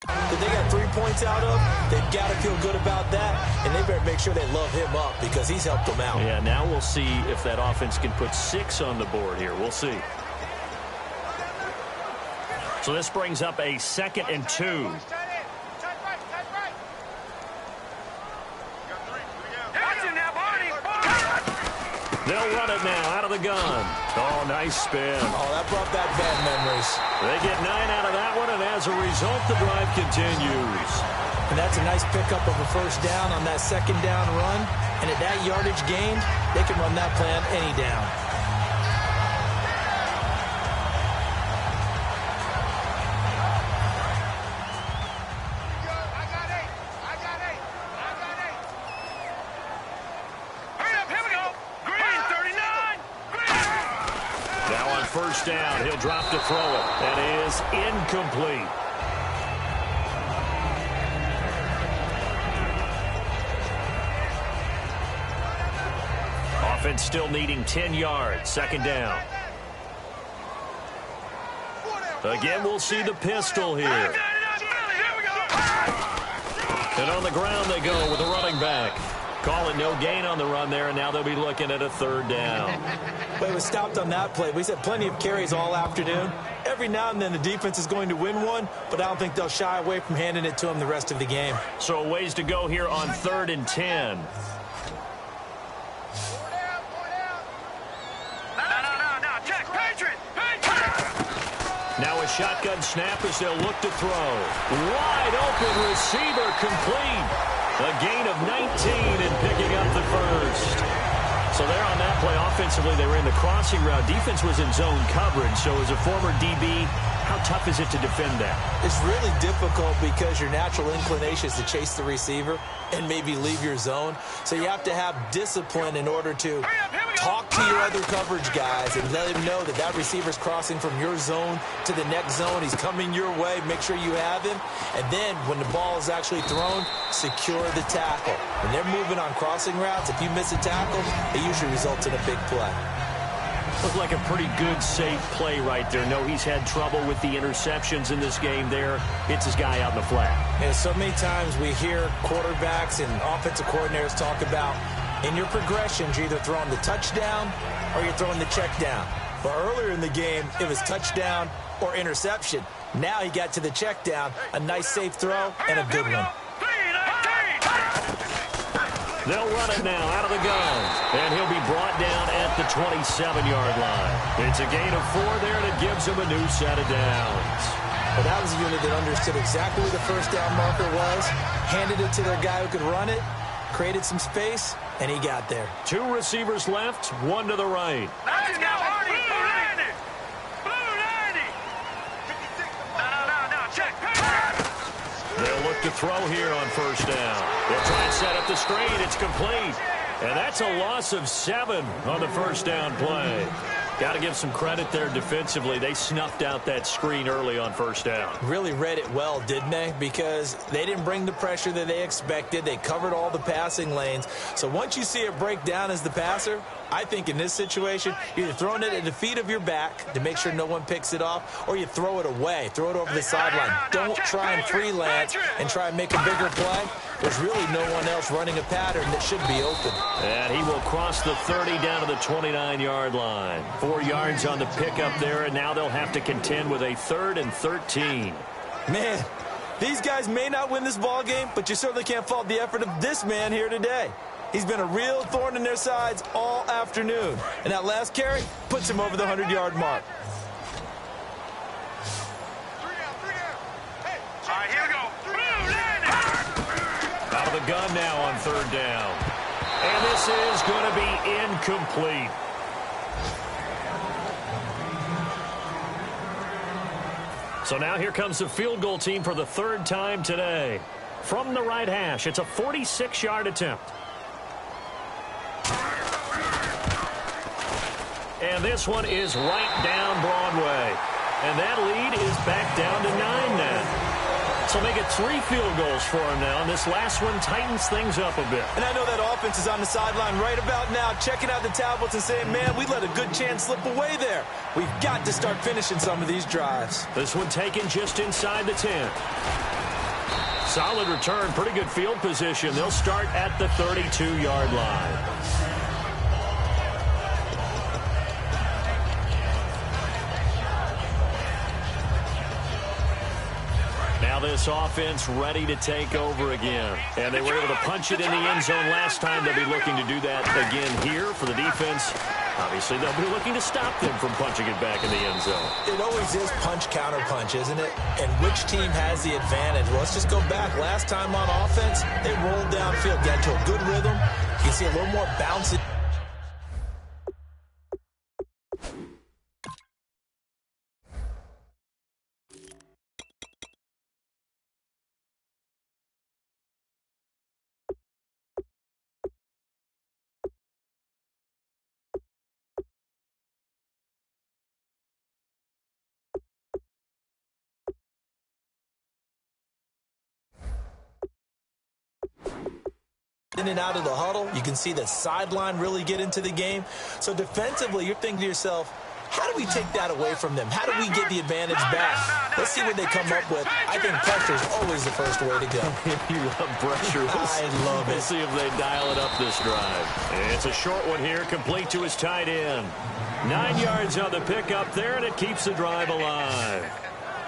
That they got 3 points out of, they've got to feel good about that, and they better make sure they love him up because he's helped them out. Yeah, now we'll see if that offense can put 6 on the board here. We'll see. So this brings up a 2nd and 2. They'll run it now out of the gun. Oh, nice spin. Oh, that brought back bad memories. They get 9 out of that one, and as a result, the drive continues. And that's a nice pickup of a first down on that 2nd down run. And at that yardage gained, they can run that play on any down. First down, he'll drop to throw it. That is incomplete. Offense still needing 10 yards. 2nd down. Again, we'll see the pistol here. And on the ground they go with a running back. Call it no gain on the run there, and now they'll be looking at a 3rd down. But it was stopped on that play. We had plenty of carries all afternoon. Every now and then the defense is going to win one, but I don't think they'll shy away from handing it to them the rest of the game. So a ways to go here on 3rd and 10. Now a shotgun snap as they'll look to throw. Wide open receiver complete. A gain of 19 and picking up the first. So there on that play, offensively, they were in the crossing route. Defense was in zone coverage. So as a former DB, how tough is it to defend that? It's really difficult because your natural inclination is to chase the receiver and maybe leave your zone. So you have to have discipline in order to talk to your other coverage guys and let him know that that receiver's crossing from your zone to the next zone. He's coming your way. Make sure you have him. And then when the ball is actually thrown, secure the tackle. When they're moving on crossing routes, if you miss a tackle, it usually results in a big play. Looked like a pretty good, safe play right there. No, he's had trouble with the interceptions in this game there. Hits his guy out in the flat. And so many times we hear quarterbacks and offensive coordinators talk about in your progressions, you're either throwing the touchdown or you're throwing the check down. But earlier in the game, it was touchdown or interception. Now he got to the check down, a nice safe throw, and a good one. They'll run it now out of the gun. And he'll be brought down at the 27-yard line. It's a gain of 4 there, and it gives him a new set of downs. But that was a unit that understood exactly where the first down marker was, handed it to their guy who could run it, created some space, and he got there. 2 receivers left, 1 to the right. Let's go, Artie! Blue 90! Blue 90! No, check. They'll look to throw here on first down. They'll try and set up the screen. It's complete. And that's a loss of 7 on the first down play. Got to give some credit there defensively. They snuffed out that screen early on first down. Really read it well, didn't they? Because they didn't bring the pressure that they expected. They covered all the passing lanes. So once you see it break down as the passer, I think in this situation, you're either throwing it at the feet of your back to make sure no one picks it off, or you throw it away, throw it over the sideline. Don't try and freelance and try and make a bigger play. There's really no one else running a pattern that should be open. And he will cross the 30 down to the 29-yard line. 4 yards on the pickup there, and now they'll have to contend with a 3rd and 13. Man, these guys may not win this ball game, but you certainly can't fault the effort of this man here today. He's been a real thorn in their sides all afternoon. And that last carry puts him over the 100-yard mark. All right, here we go. Out of the gun now on 3rd down. And this is going to be incomplete. So now here comes the field goal team for the 3rd time today. From the right hash, it's a 46-yard attempt. And this one is right down Broadway. And that lead is back down to 9 now. So make it 3 field goals for him now, and this last one tightens things up a bit. And I know that offense is on the sideline right about now, checking out the tablets and saying, man, we let a good chance slip away there. We've got to start finishing some of these drives. This one taken just inside the 10. Solid return, pretty good field position. They'll start at the 32-yard line. this offense ready to take over again. And they were able to punch it in the end zone last time. They'll be looking to do that again here for the defense. Obviously, they'll be looking to stop them from punching it back in the end zone. It always is punch-counter-punch, isn't it? And which team has the advantage? Well, let's just go back. Last time on offense, they rolled downfield, got to a good rhythm. You can see a little more bounce. In and out of the huddle, you can see the sideline really get into the game. So defensively, you're thinking to yourself, how do we take that away from them? How do we get the advantage back? Let's see what they come up with. I think pressure is always the first way to go. You love pressure. I love it. We'll see if they dial it up this drive. It's a short one here, complete to his tight end. 9 yards on the pickup there, and it keeps the drive alive.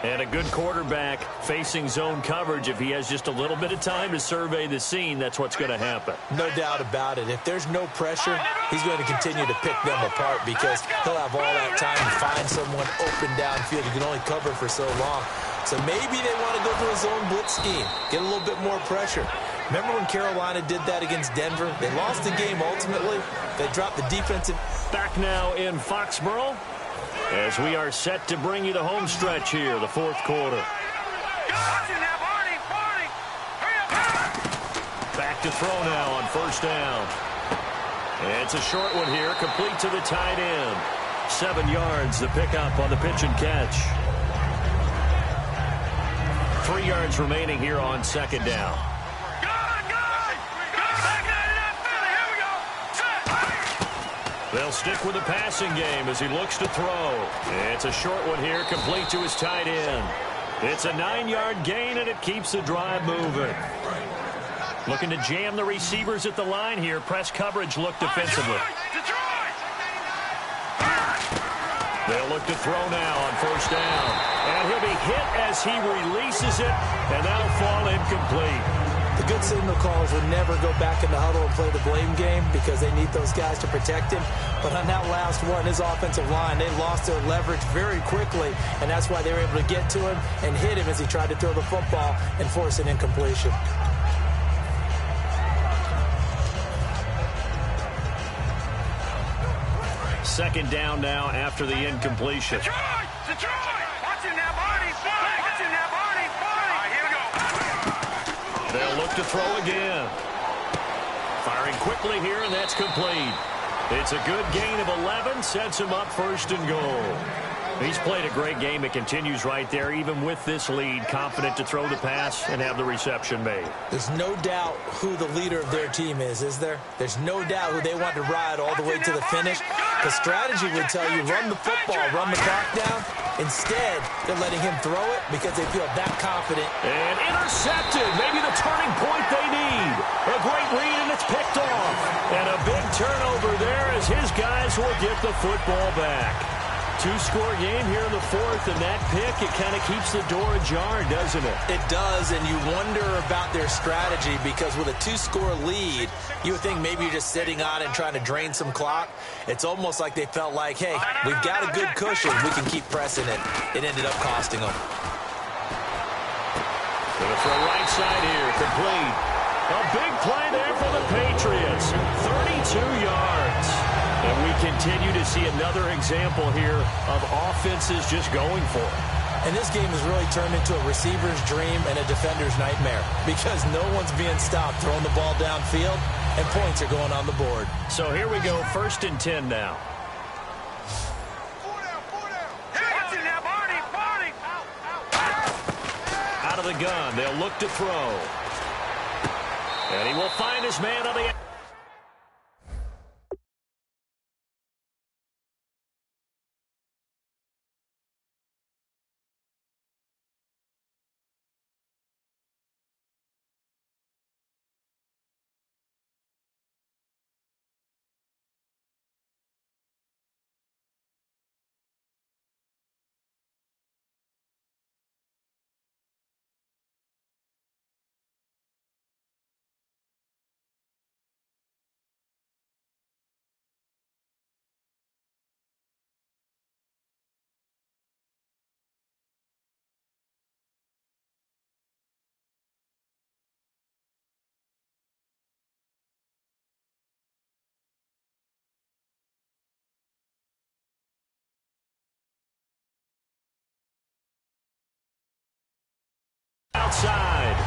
And a good quarterback facing zone coverage. If he has just a little bit of time to survey the scene, that's what's going to happen. No doubt about it. If there's no pressure, he's going to continue to pick them apart because he'll have all that time to find someone open downfield. You can only cover for so long. So maybe they want to go to a zone blitz scheme, get a little bit more pressure. Remember when Carolina did that against Denver? They lost the game ultimately. They dropped the defensive. Back now in Foxborough, as we are set to bring you the home stretch here, the fourth quarter. Back to throw now on first down. And it's a short one here, complete to the tight end. 7 yards, the pickup on the pitch and catch. 3 yards remaining here on second down. They'll stick with the passing game as he looks to throw. It's a short one here, complete to his tight end. It's a 9-yard gain, and it keeps the drive moving. Looking to jam the receivers at the line here. Press coverage look defensively. They'll look to throw now on first down. And he'll be hit as he releases it, and that'll fall incomplete. The good signal callers will never go back in the huddle and play the blame game because they need those guys to protect him. But on that last one, his offensive line, they lost their leverage very quickly, and that's why they were able to get to him and hit him as he tried to throw the football and force an incompletion. Second down now after the incompletion. Detroit! Watch him now, Barney! Watch him now, Barney! All right, here we go. They'll look to throw again. Firing quickly here, and that's complete. It's a good gain of 11, sets him up first and goal. He's played a great game. It continues right there, even with this lead, confident to throw the pass and have the reception made. There's no doubt who the leader of their team is there? There's no doubt who they want to ride all the way to the finish. The strategy would tell you, run the football, run the clock down. Instead, they're letting him throw it because they feel that confident. And intercepted, maybe the turning point they need. A great read, and it's picked off. And a big turnover there as his guys will get the football back. Two-score game here in the fourth, and that pick, it kind of keeps the door ajar, doesn't it? It does, and you wonder about their strategy because with a two-score lead, you would think maybe you're just sitting on it and trying to drain some clock. It's almost like they felt like, hey, we've got a good cushion. We can keep pressing it. It ended up costing them. Going to throw right side here, complete. A big play there for the Patriots. 32 yards. And we continue to see another example here of offenses just going for it. And this game has really turned into a receiver's dream and a defender's nightmare because no one's being stopped throwing the ball downfield, and points are going on the board. So here we go, 1st and 10 now. Out of the gun, they'll look to throw. And he will find his man on the outside.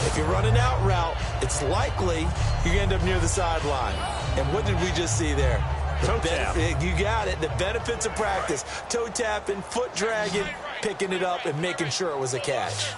If you run an out route, it's likely you're going to end up near the sideline. And what did we just see there? Toe tap. You got it. The benefits of practice. Toe tapping, foot dragging, picking it up, and making sure it was a catch.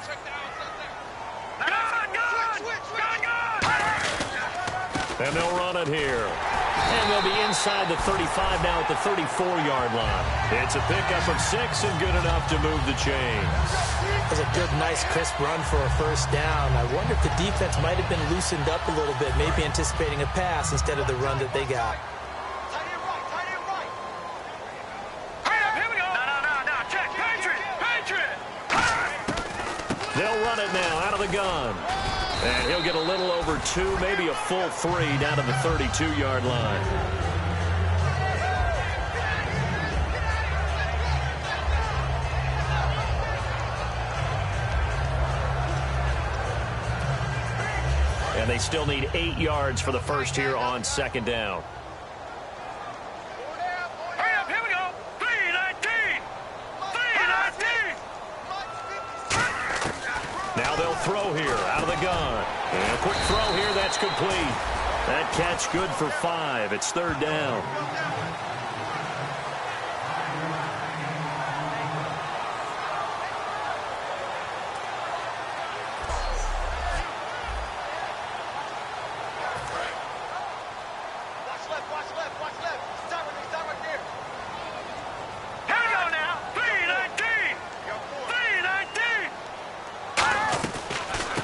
And they'll run it here. And they'll be inside the 35 now at the 34-yard line. It's a pickup of 6 and good enough to move the chains. That was a good, nice, crisp run for a first down. I wonder if the defense might have been loosened up a little bit, maybe anticipating a pass instead of the run that they got. They'll run it now out of the gun. And he'll get a little over 2, maybe a full 3 down to the 32-yard line. And they still need 8 yards for the first here on second down. Now they'll throw here out of the gun. And a quick throw here, that's complete. That catch good for 5. It's third down.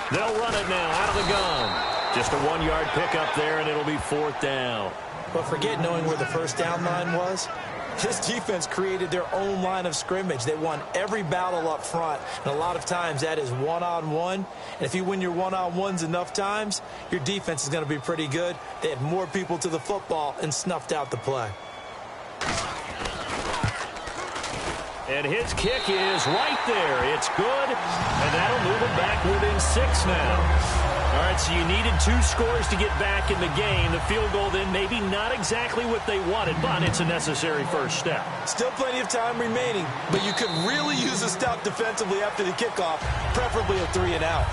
They'll run it now out of the gun. Just a 1-yard pickup there, and it'll be fourth down. But forget knowing where the first down line was. This defense created their own line of scrimmage. They won every battle up front, and a lot of times that is one-on-one. And if you win your one-on-ones enough times, your defense is going to be pretty good. They had more people to the football and snuffed out the play. And his kick is right there. It's good, and that'll move them back within 6 now. All right, so you needed 2 scores to get back in the game. The field goal then maybe not exactly what they wanted, but it's a necessary first step. Still plenty of time remaining, but you could really use a stop defensively after the kickoff, preferably a 3 and out.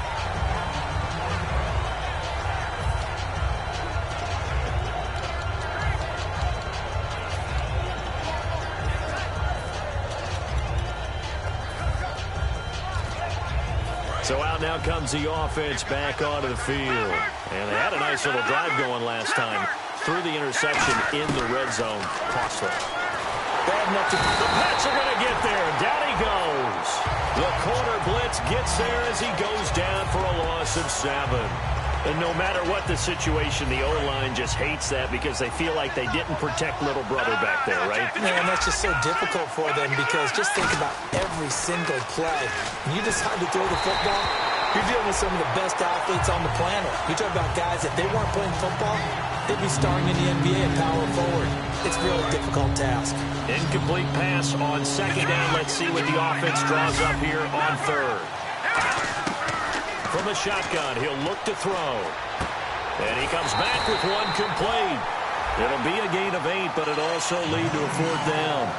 So out now comes the offense back onto the field. And they had a nice little drive going last time. Through the interception in the red zone. Costly. Bad enough to... The Pats are going to get there. Down he goes. The corner blitz gets there as he goes down for a loss of 7. And no matter what the situation, the O-line just hates that because they feel like they didn't protect little brother back there, right? Man, that's just so difficult for them because just think about every single play. When you decide to throw the football, you're dealing with some of the best athletes on the planet. You talk about guys, if they weren't playing football, they'd be starring in the NBA and power forward. It's a really difficult task. Incomplete pass on second down. Let's see what the offense draws up here on third. From the shotgun, he'll look to throw. And he comes back with one complete. It'll be a gain of 8, but it'll also lead to a fourth down.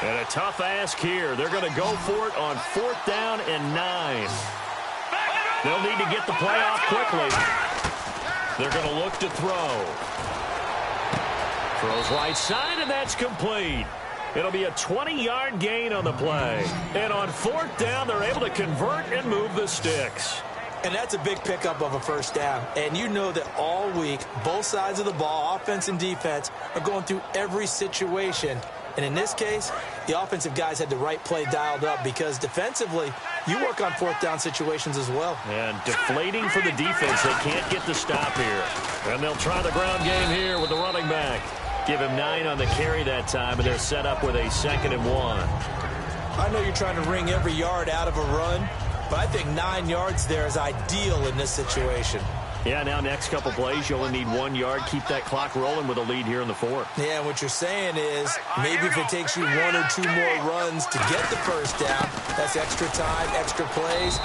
And a tough ask here. They're going to go for it on 4th down and 9. They'll need to get the play off quickly. They're going to look to throw. Throws right side, and that's complete. It'll be a 20-yard gain on the play. And on 4th down, they're able to convert and move the sticks. And that's a big pickup of a first down. And you know that all week, both sides of the ball, offense and defense, are going through every situation. And in this case, the offensive guys had the right play dialed up because defensively, you work on 4th down situations as well. And deflating for the defense. They can't get the stop here. And they'll try the ground game here with the running back. Give him 9 on the carry that time, and they're set up with a 2nd and 1. I know you're trying to wring every yard out of a run, but I think 9 yards there is ideal in this situation. Yeah, now next couple plays, you only need 1 yard. Keep that clock rolling with a lead here in the fourth. Yeah, what you're saying is maybe if it takes you 1 or 2 more runs to get the first down, that's extra time, extra plays.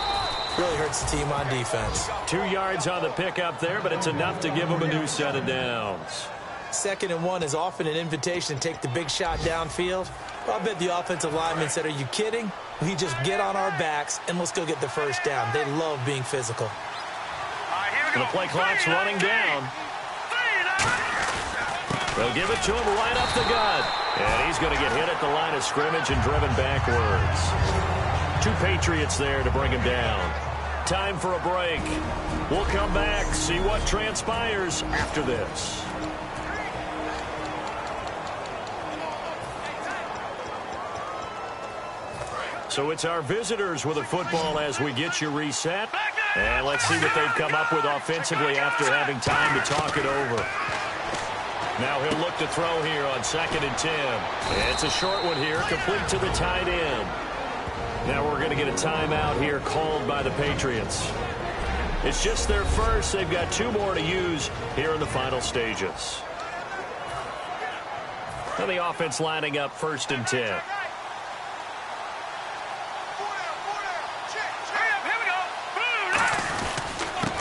Really hurts the team on defense. 2 yards on the pickup there, but it's enough to give them a new set of downs. 2nd and 1 is often an invitation to take the big shot downfield. Well, I bet the offensive lineman said, are you kidding? We just get on our backs and let's go get the first down. They love being physical. The play clock's running down. They'll give it to him right up the gut. And he's going to get hit at the line of scrimmage and driven backwards. 2 Patriots there to bring him down. Time for a break. We'll come back, see what transpires after this. So it's our visitors with a football as we get you reset. And let's see what they've come up with offensively after having time to talk it over. Now he'll look to throw here on 2nd and 10. It's a short one here, complete to the tight end. Now we're going to get a timeout here called by the Patriots. It's just their first. They've got 2 more to use here in the final stages. And the offense lining up 1st and 10.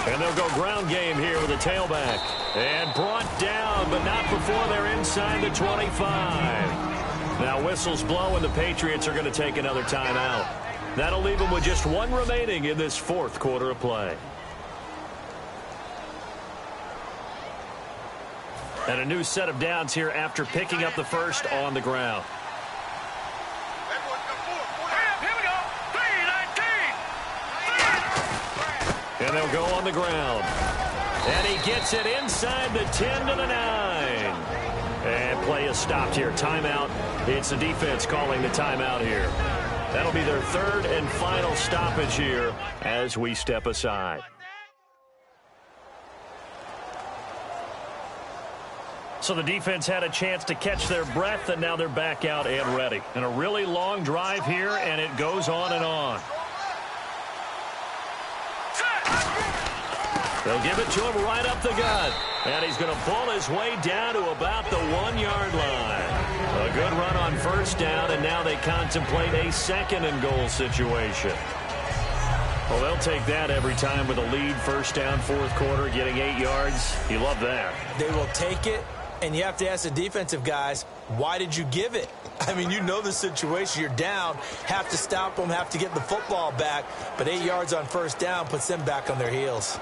And they'll go ground game here with a tailback. And brought down, but not before they're inside the 25. Now whistles blow, and the Patriots are going to take another timeout. That'll leave them with just 1 remaining in this 4th quarter of play. And a new set of downs here after picking up the first on the ground. And they'll go on the ground. And he gets it inside the 10 to the 9. And play is stopped here. Timeout. It's the defense calling the timeout here. That'll be their 3rd and final stoppage here as we step aside. So the defense had a chance to catch their breath, and now they're back out and ready. And a really long drive here, and it goes on and on. They'll give it to him right up the gut. And he's going to pull his way down to about the 1-yard line. A good run on 1st down, and now they contemplate a 2nd and goal situation. Well, they'll take that every time with a lead. 1st down, 4th quarter, getting 8 yards. You love that. They will take it, and you have to ask the defensive guys, why did you give it? I mean, you know the situation. You're down, have to stop them, have to get the football back. But 8 yards on 1st down puts them back on their heels.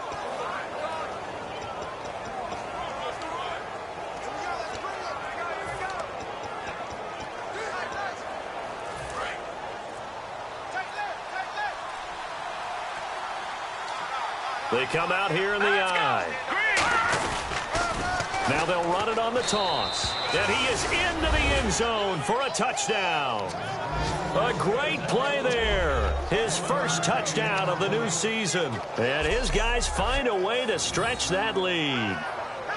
They come out here in the eye. Now they'll run it on the toss. And he is into the end zone for a touchdown. A great play there. His first touchdown of the new season. And his guys find a way to stretch that lead.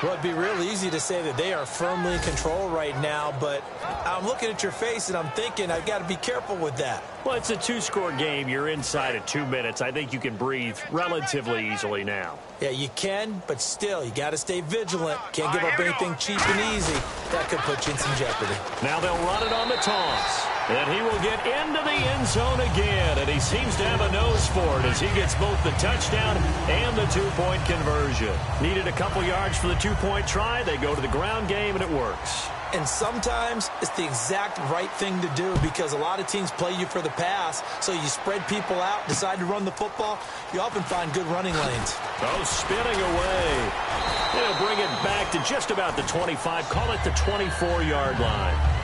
Well, it'd be real easy to say that they are firmly in control right now, but I'm looking at your face and I'm thinking I've got to be careful with that. Well, it's a 2-score game. You're inside at 2 minutes. I think you can breathe relatively easily now. Yeah, you can, but still, you got to stay vigilant. Can't give up anything cheap and easy. That could put you in some jeopardy. Now they'll run it on the toss. And he will get into the end zone again. And he seems to have a nose for it as he gets both the touchdown and the 2-point conversion. Needed a couple yards for the 2-point try. They go to the ground game, and it works. And sometimes it's the exact right thing to do because a lot of teams play you for the pass. So you spread people out, decide to run the football. You often find good running lanes. Oh, spinning away. They'll bring it back to just about the 25. Call it the 24-yard line.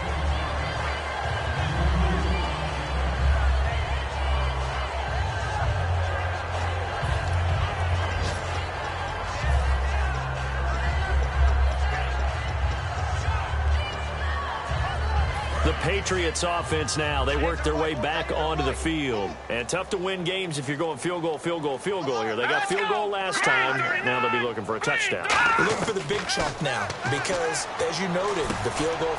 The Patriots offense now, they work their way back onto the field. And tough to win games if you're going field goal, field goal, field goal here. They got field goal last time. Now they'll be looking for a touchdown. They're looking for the big chunk now because, as you noted, the field goal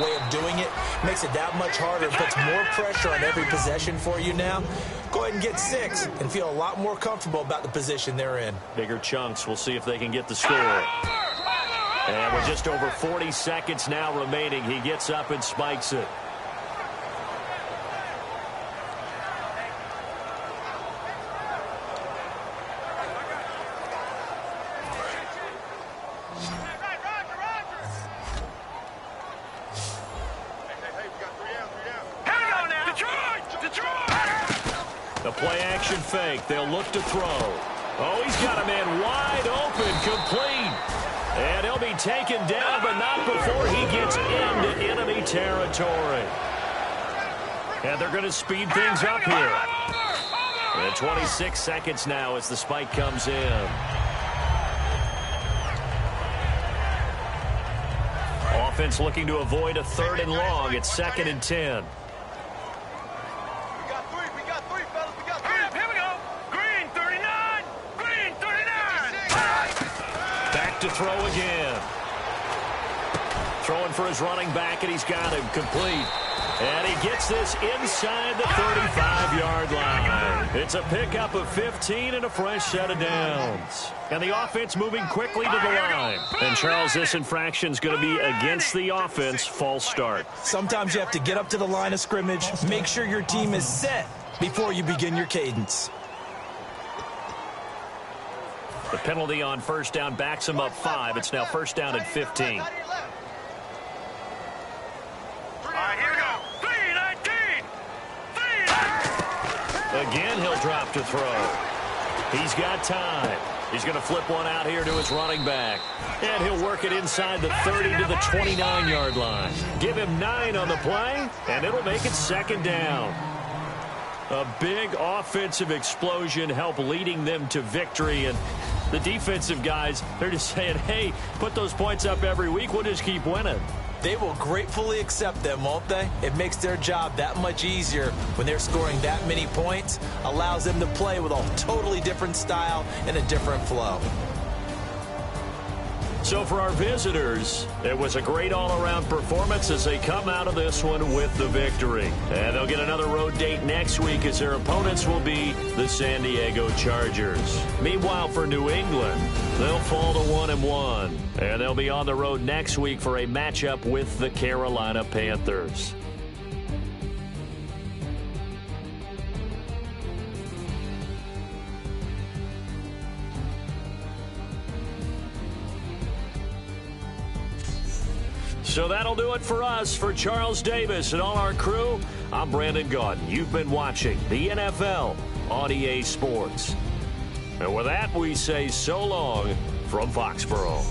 way of doing it makes it that much harder. It puts more pressure on every possession for you now. Go ahead and get 6 and feel a lot more comfortable about the position they're in. Bigger chunks. We'll see if they can get the score. And with just over 40 seconds now remaining, he gets up and spikes it. The play-action fake. They'll look to throw. Oh, he's got a man wide open, complete. And he'll be taken down, but not before he gets into enemy territory. And they're going to speed things up here. And 26 seconds now as the spike comes in. Offense looking to avoid a 3rd and long. It's 2nd and 10. To throw again. Throwing for his running back, and he's got him complete. And he gets this inside the 35-yard line. It's a pickup of 15 and a fresh set of downs. And the offense moving quickly to the line. And, Charles, this infraction's going to be against the offense. False start. Sometimes you have to get up to the line of scrimmage, make sure your team is set before you begin your cadence. The penalty on first down backs him up 5. It's now first down at 15. Here we go. 3-19. Again, he'll drop to throw. He's got time. He's going to flip one out here to his running back. And he'll work it inside the 30 to the 29-yard line. Give him 9 on the play, and it'll make it 2nd down. A big offensive explosion helped leading them to victory. And the defensive guys, they're just saying, hey, put those points up every week. We'll just keep winning. They will gratefully accept them, won't they? It makes their job that much easier when they're scoring that many points. Allows them to play with a totally different style and a different flow. So for our visitors, it was a great all-around performance as they come out of this one with the victory. And they'll get another road date next week as their opponents will be the San Diego Chargers. Meanwhile, for New England, they'll fall to 1-1. And they'll be on the road next week for a matchup with the Carolina Panthers. So that'll do it for us. For Charles Davis and all our crew, I'm Brandon Gaudin. You've been watching the NFL on EA Sports. And with that, we say so long from Foxborough.